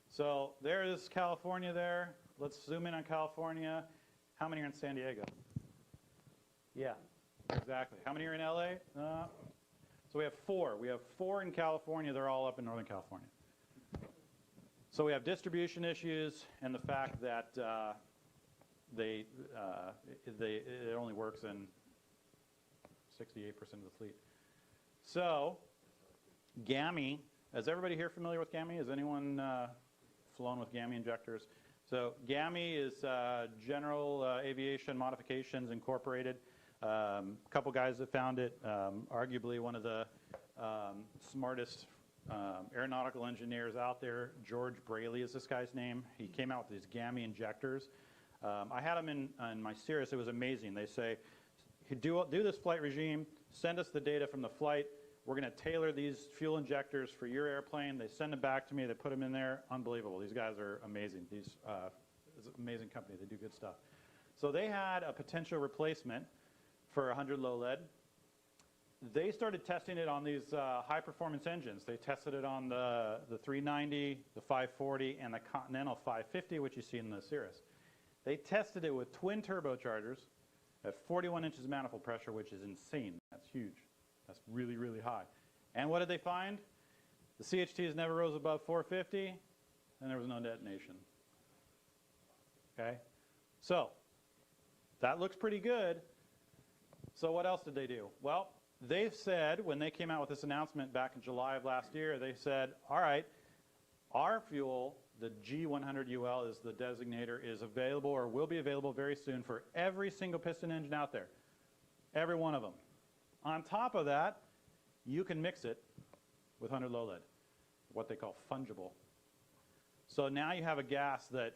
So there is California there. Let's zoom in on California. How many are in San Diego? Yeah, exactly. How many are in LA? So we have 4. We have 4 in California. They're all up in Northern California. So we have distribution issues and the fact that it only works in 68% of the fleet. So GAMI, is everybody here familiar with GAMI? Has anyone flown with GAMI injectors? So GAMI is General Aviation Modifications Incorporated. A couple guys that found it, arguably one of the smartest aeronautical engineers out there. George Braley is this guy's name. He came out with these GAMI injectors. I had them in my Cirrus. It was amazing. They say, do this flight regime, send us the data from the flight. We're going to tailor these fuel injectors for your airplane. They send them back to me. They put them in there. Unbelievable. These guys are amazing. It's an amazing company. They do good stuff. So they had a potential replacement for 100 low lead. They started testing it on these high-performance engines. They tested it on the 390, the 540, and the Continental 550, which you see in the Cirrus. They tested it with twin turbochargers at 41 inches manifold pressure, which is insane. That's huge. That's really, really high. And what did they find? The CHTs never rose above 450, and there was no detonation. Okay? So that looks pretty good. So what else did they do? Well, they've said, when they came out with this announcement back in July of last year, they said, all right, our fuel, the G100UL is the designator, is available or will be available very soon for every single piston engine out there. Every one of them. On top of that, you can mix it with 100 low lead, what they call fungible. So now you have a gas that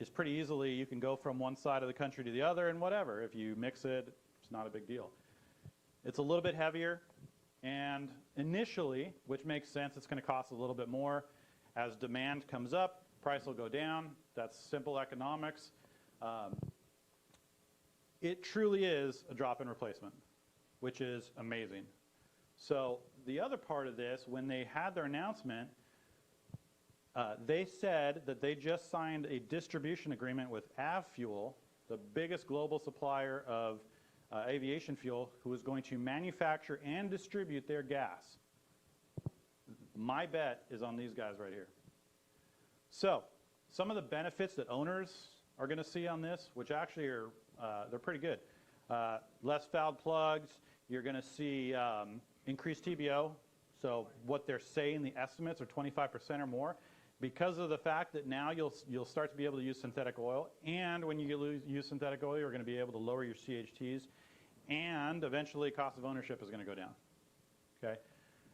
is pretty easily, you can go from one side of the country to the other and whatever. If you mix it, it's not a big deal. It's a little bit heavier, and initially, which makes sense, it's going to cost a little bit more. As demand comes up, price will go down. That's simple economics. It truly is a drop-in replacement, which is amazing. So the other part of this, when they had their announcement, they said that they just signed a distribution agreement with Avfuel, the biggest global supplier of aviation fuel, who is going to manufacture and distribute their gas. My bet is on these guys right here. So some of the benefits that owners are going to see on this, which actually are, they're pretty good. Less fouled plugs. You're going to see increased TBO. So what they're saying, the estimates are 25% or more. Because of the fact that now you'll start to be able to use synthetic oil, and when you use synthetic oil, you're going to be able to lower your CHTs, and eventually cost of ownership is going to go down. Okay,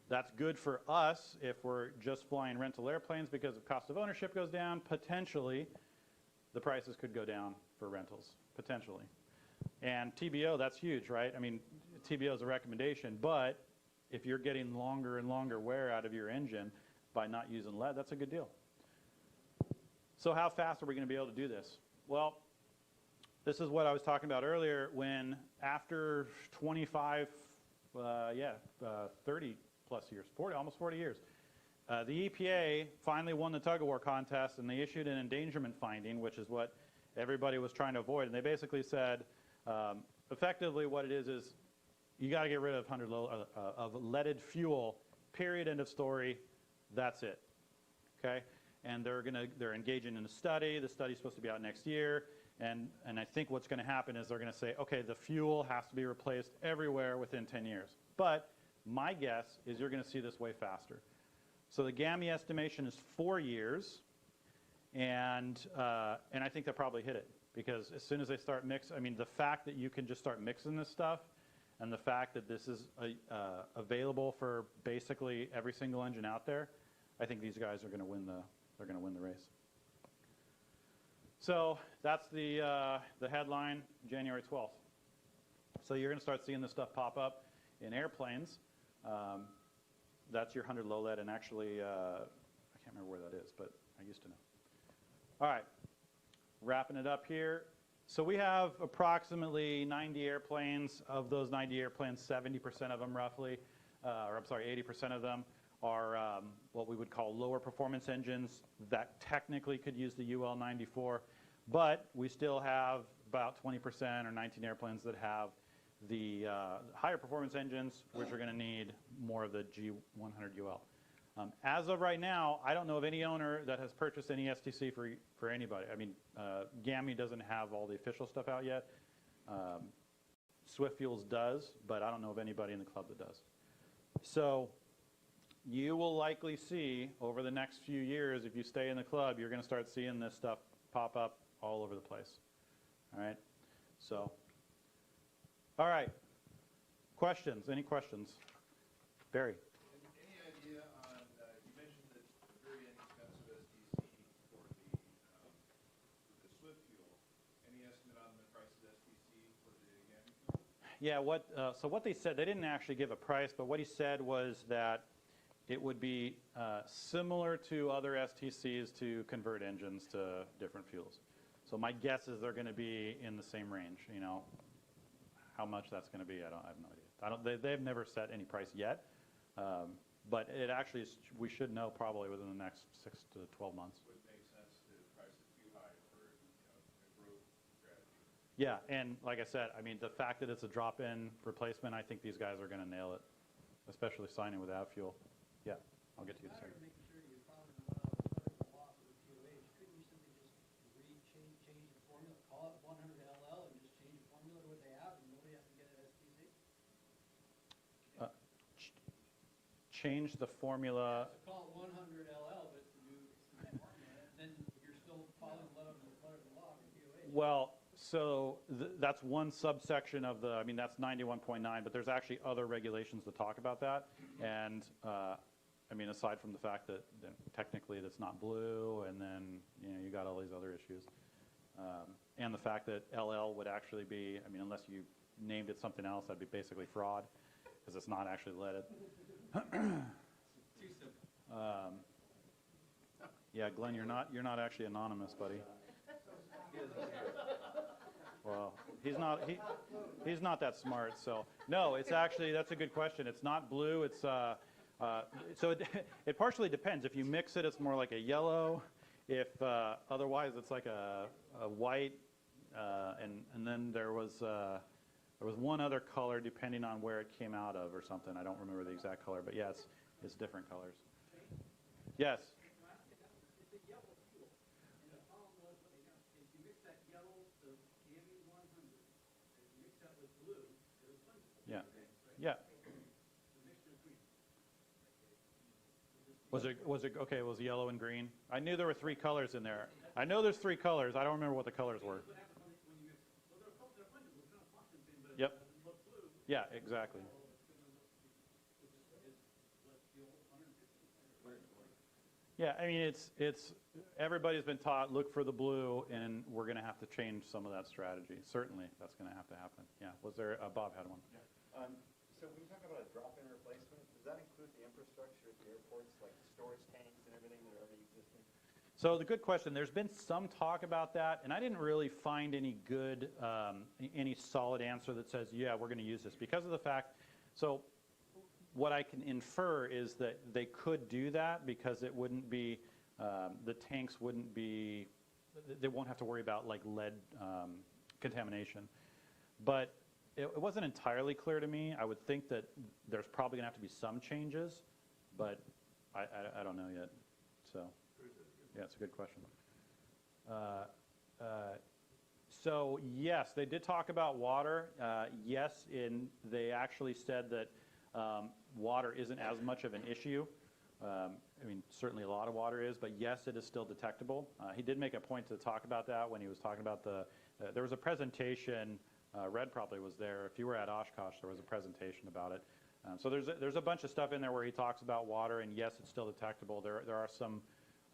that's good for us if we're just flying rental airplanes, because if cost of ownership goes down, potentially the prices could go down for rentals, potentially. And TBO, that's huge, right? I mean, TBO is a recommendation, but if you're getting longer and longer wear out of your engine by not using lead, that's a good deal. So how fast are we going to be able to do this? Well, this is what I was talking about earlier, when after 25, 30 plus years, 40, almost 40 years, the EPA finally won the tug-of-war contest, and they issued an endangerment finding, which is what everybody was trying to avoid. And they basically said, effectively what it is you got to get rid of of leaded fuel, period, end of story. That's it, okay? And they're engaging in a study. The study's supposed to be out next year. And I think what's going to happen is they're going to say, okay, the fuel has to be replaced everywhere within 10 years. But my guess is you're going to see this way faster. So the GAMI estimation is 4 years, and I think they'll probably hit it, because as soon as they start I mean, the fact that you can just start mixing this stuff, and the fact that this is available for basically every single engine out there, I think these guys are going to win the race. So that's the headline, January 12th. So you're going to start seeing this stuff pop up in airplanes. That's your 100 low lead, and actually, I can't remember where that is, but I used to know. All right, wrapping it up here. So we have approximately 90 airplanes. Of those 90 airplanes, 70% of them roughly, or I'm sorry, 80% of them are what we would call lower performance engines that technically could use the UL 94, but we still have about 20% or 19 airplanes that have the higher performance engines, which are going to need more of the G100 UL. As of right now, I don't know of any owner that has purchased any STC for anybody. I mean, GAMI doesn't have all the official stuff out yet. Swift Fuels does, but I don't know of anybody in the club that does. So you will likely see over the next few years, if you stay in the club, you're going to start seeing this stuff pop up all over the place. All right? So, all right. Questions? Any questions? Barry. Any idea on, you mentioned that the very inexpensive STC for the Swift fuel. Any estimate on the price of STC for the GAMI fuel? Yeah, so what they said, they didn't actually give a price, but what he said was that it would be similar to other STCs to convert engines to different fuels. So my guess is they're going to be in the same range. You know, how much that's going to be, I have no idea. They've never set any price yet, but it actually is, we should know probably within the next 6 to 12 months. Would make sense to price it too high for a growth strategy. Yeah, and like I said, I mean, the fact that it's a drop-in replacement, I think these guys are going to nail it, especially signing with Avfuel. Yeah, I'll get to you in a second. Making sure you're following the law for the POH, couldn't you simply just change the formula, call it 100 LL and just change the formula to what they have, and nobody has to get an STC? Change the formula. So call it 100 LL, but you formula, then you're still following the letter of the law for POH. Well, so that's one subsection of the, I mean, that's 91.9, but there's actually other regulations that talk about that. And I mean, aside from the fact that technically that's not blue, and then, you know, you got all these other issues. And the fact that LL would actually be, I mean, unless you named it something else, that'd be basically fraud, because it's not actually leaded. Too simple. Yeah, Glenn, you're not actually anonymous, buddy. Well, he's not that smart, so. No, it's actually, that's a good question. It's not blue, it's, so it partially depends. If you mix it, it's more like a yellow. If otherwise, it's like a white, and then there was one other color depending on where it came out of or something. I don't remember the exact color, but yeah, it's different colors. Yes. It's a yellow fuel, and the problem was, if you mix that yellow, the AME 100, and you mix that with blue, it was plentiful. Yeah. Right? Yeah. The mixture of green. Was it okay? It was yellow and green. I knew there were 3 colors in there. I know there's 3 colors. I don't remember what the colors were. What happens when you mix them? Well, they're plentiful, it's kind of plastic thing, but Yep. it doesn't look blue. Yeah, exactly. Yeah, I mean, it's everybody's been taught, look for the blue, and we're going to have to change some of that strategy. Certainly, that's going to have to happen. Yeah, was there, Bob had one. So when you talk about a drop-in replacement, does that include the infrastructure at the airports, like the storage tanks and everything that are already existing? So the good question, there's been some talk about that, and I didn't really find any good, any solid answer that says, yeah, we're going to use this, because of the fact, so what I can infer is that they could do that because it wouldn't be, the tanks wouldn't be, they won't have to worry about like lead contamination. But it wasn't entirely clear to me. I would think that there's probably going to have to be some changes, but I don't know yet. So, yeah, it's a good question. So yes, they did talk about water. Yes, they actually said that water isn't as much of an issue. I mean, certainly a lot of water is, but yes, it is still detectable. He did make a point to talk about that when he was talking about there was a presentation, Red probably was there. If you were at Oshkosh, there was a presentation about it. So there's a bunch of stuff in there where he talks about water, and yes, it's still detectable. There are some,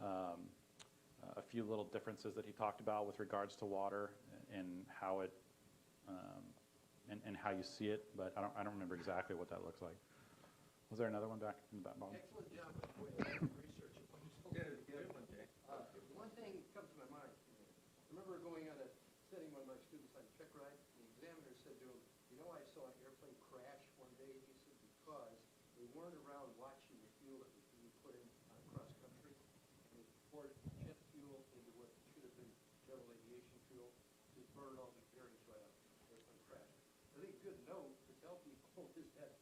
a few little differences that he talked about with regards to water and how it, and how you see it, but I don't remember exactly what that looks like. Was there another one back in the back, Bob? Excellent job by the way you research it. Good one, Jay. One thing comes to my mind. I remember going on setting one of my students on a check ride, and the examiner said to him, you know, I saw an airplane crash one day, he said, because they weren't around watching the fuel that was being put in cross country, and they poured jet fuel into what should have been general aviation fuel, just burned all the bearings right out. The airplane crashed. I think a good note to tell people is that,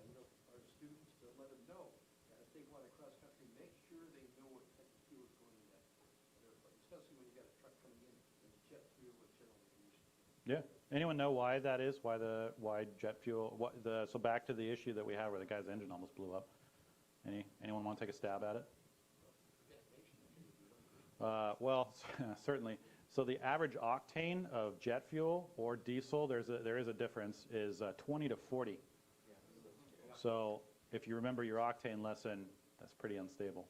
you know, our students, to let them know that if they go on a cross country, make sure they know what type of fuel is going in that airplane, especially when you got a truck coming in and jet fuel with general aviation. Yeah. Anyone know why that is? Why jet fuel? So back to the issue that we had where the guy's engine almost blew up. Anyone want to take a stab at it? Well, certainly. So the average octane of jet fuel or diesel, there is a difference, is 20 to 40. So if you remember your octane lesson, that's pretty unstable.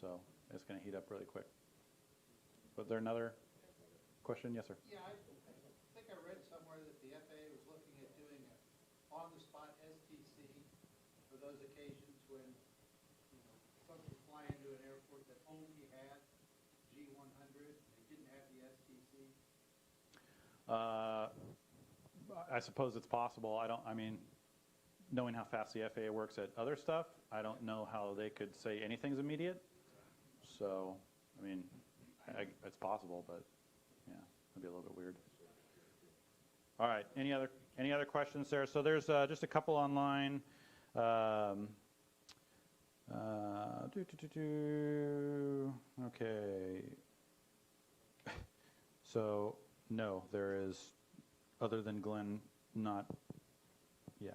So it's going to heat up really quick. Was there another question? Yes, sir. Yeah, I think I read somewhere that the FAA was looking at doing an on-the-spot STC for those occasions when, you know, folks were flying into an airport that only had G100, they didn't have the STC. I suppose it's possible. I mean, knowing how fast the FAA works at other stuff, I don't know how they could say anything's immediate. So, I mean, it's possible, but yeah, it'd be a little bit weird. All right, any other questions there? So there's just a couple online. Okay. So no, there is, other than Glenn, not. Yeah.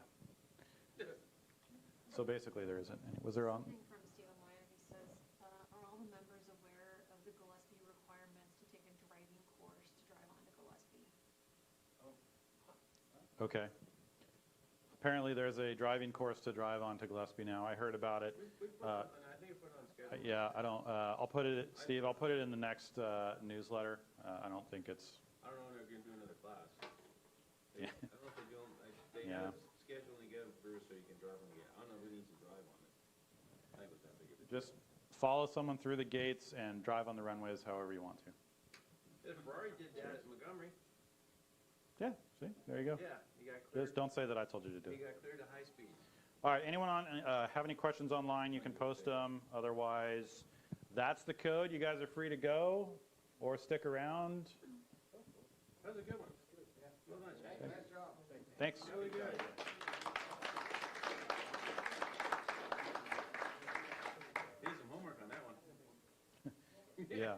So basically, there isn't any. Was there on? Something from Stephen Meyer, he says, are all the members aware of the Gillespie requirements to take a driving course to drive onto Gillespie? Okay. Apparently, there's a driving course to drive onto Gillespie now. I heard about it. We put it on, I think we put it on schedule. Yeah, I don't. I'll put it, Steve. I'll put it in the next newsletter. I don't think it's, I don't know when they're gonna do another class. Yeah. I don't know if they're doing, they Yeah. have scheduling to get them through so you can drive them again. I don't know who needs to drive on it. I think it was that big of a deal. just follow someone through the gates and drive on the runways however you want to. Ferrari did that at Montgomery. Yeah, see, there you go. Yeah, he got cleared. Just don't say that I told you to do He it. got cleared to high speed. All right, anyone have any questions online? You can post them. Otherwise, that's the code. You guys are free to go or stick around. That was a good one. Well done, Jack. Nice job. Thanks. Really good. Need some homework on that one. Yeah.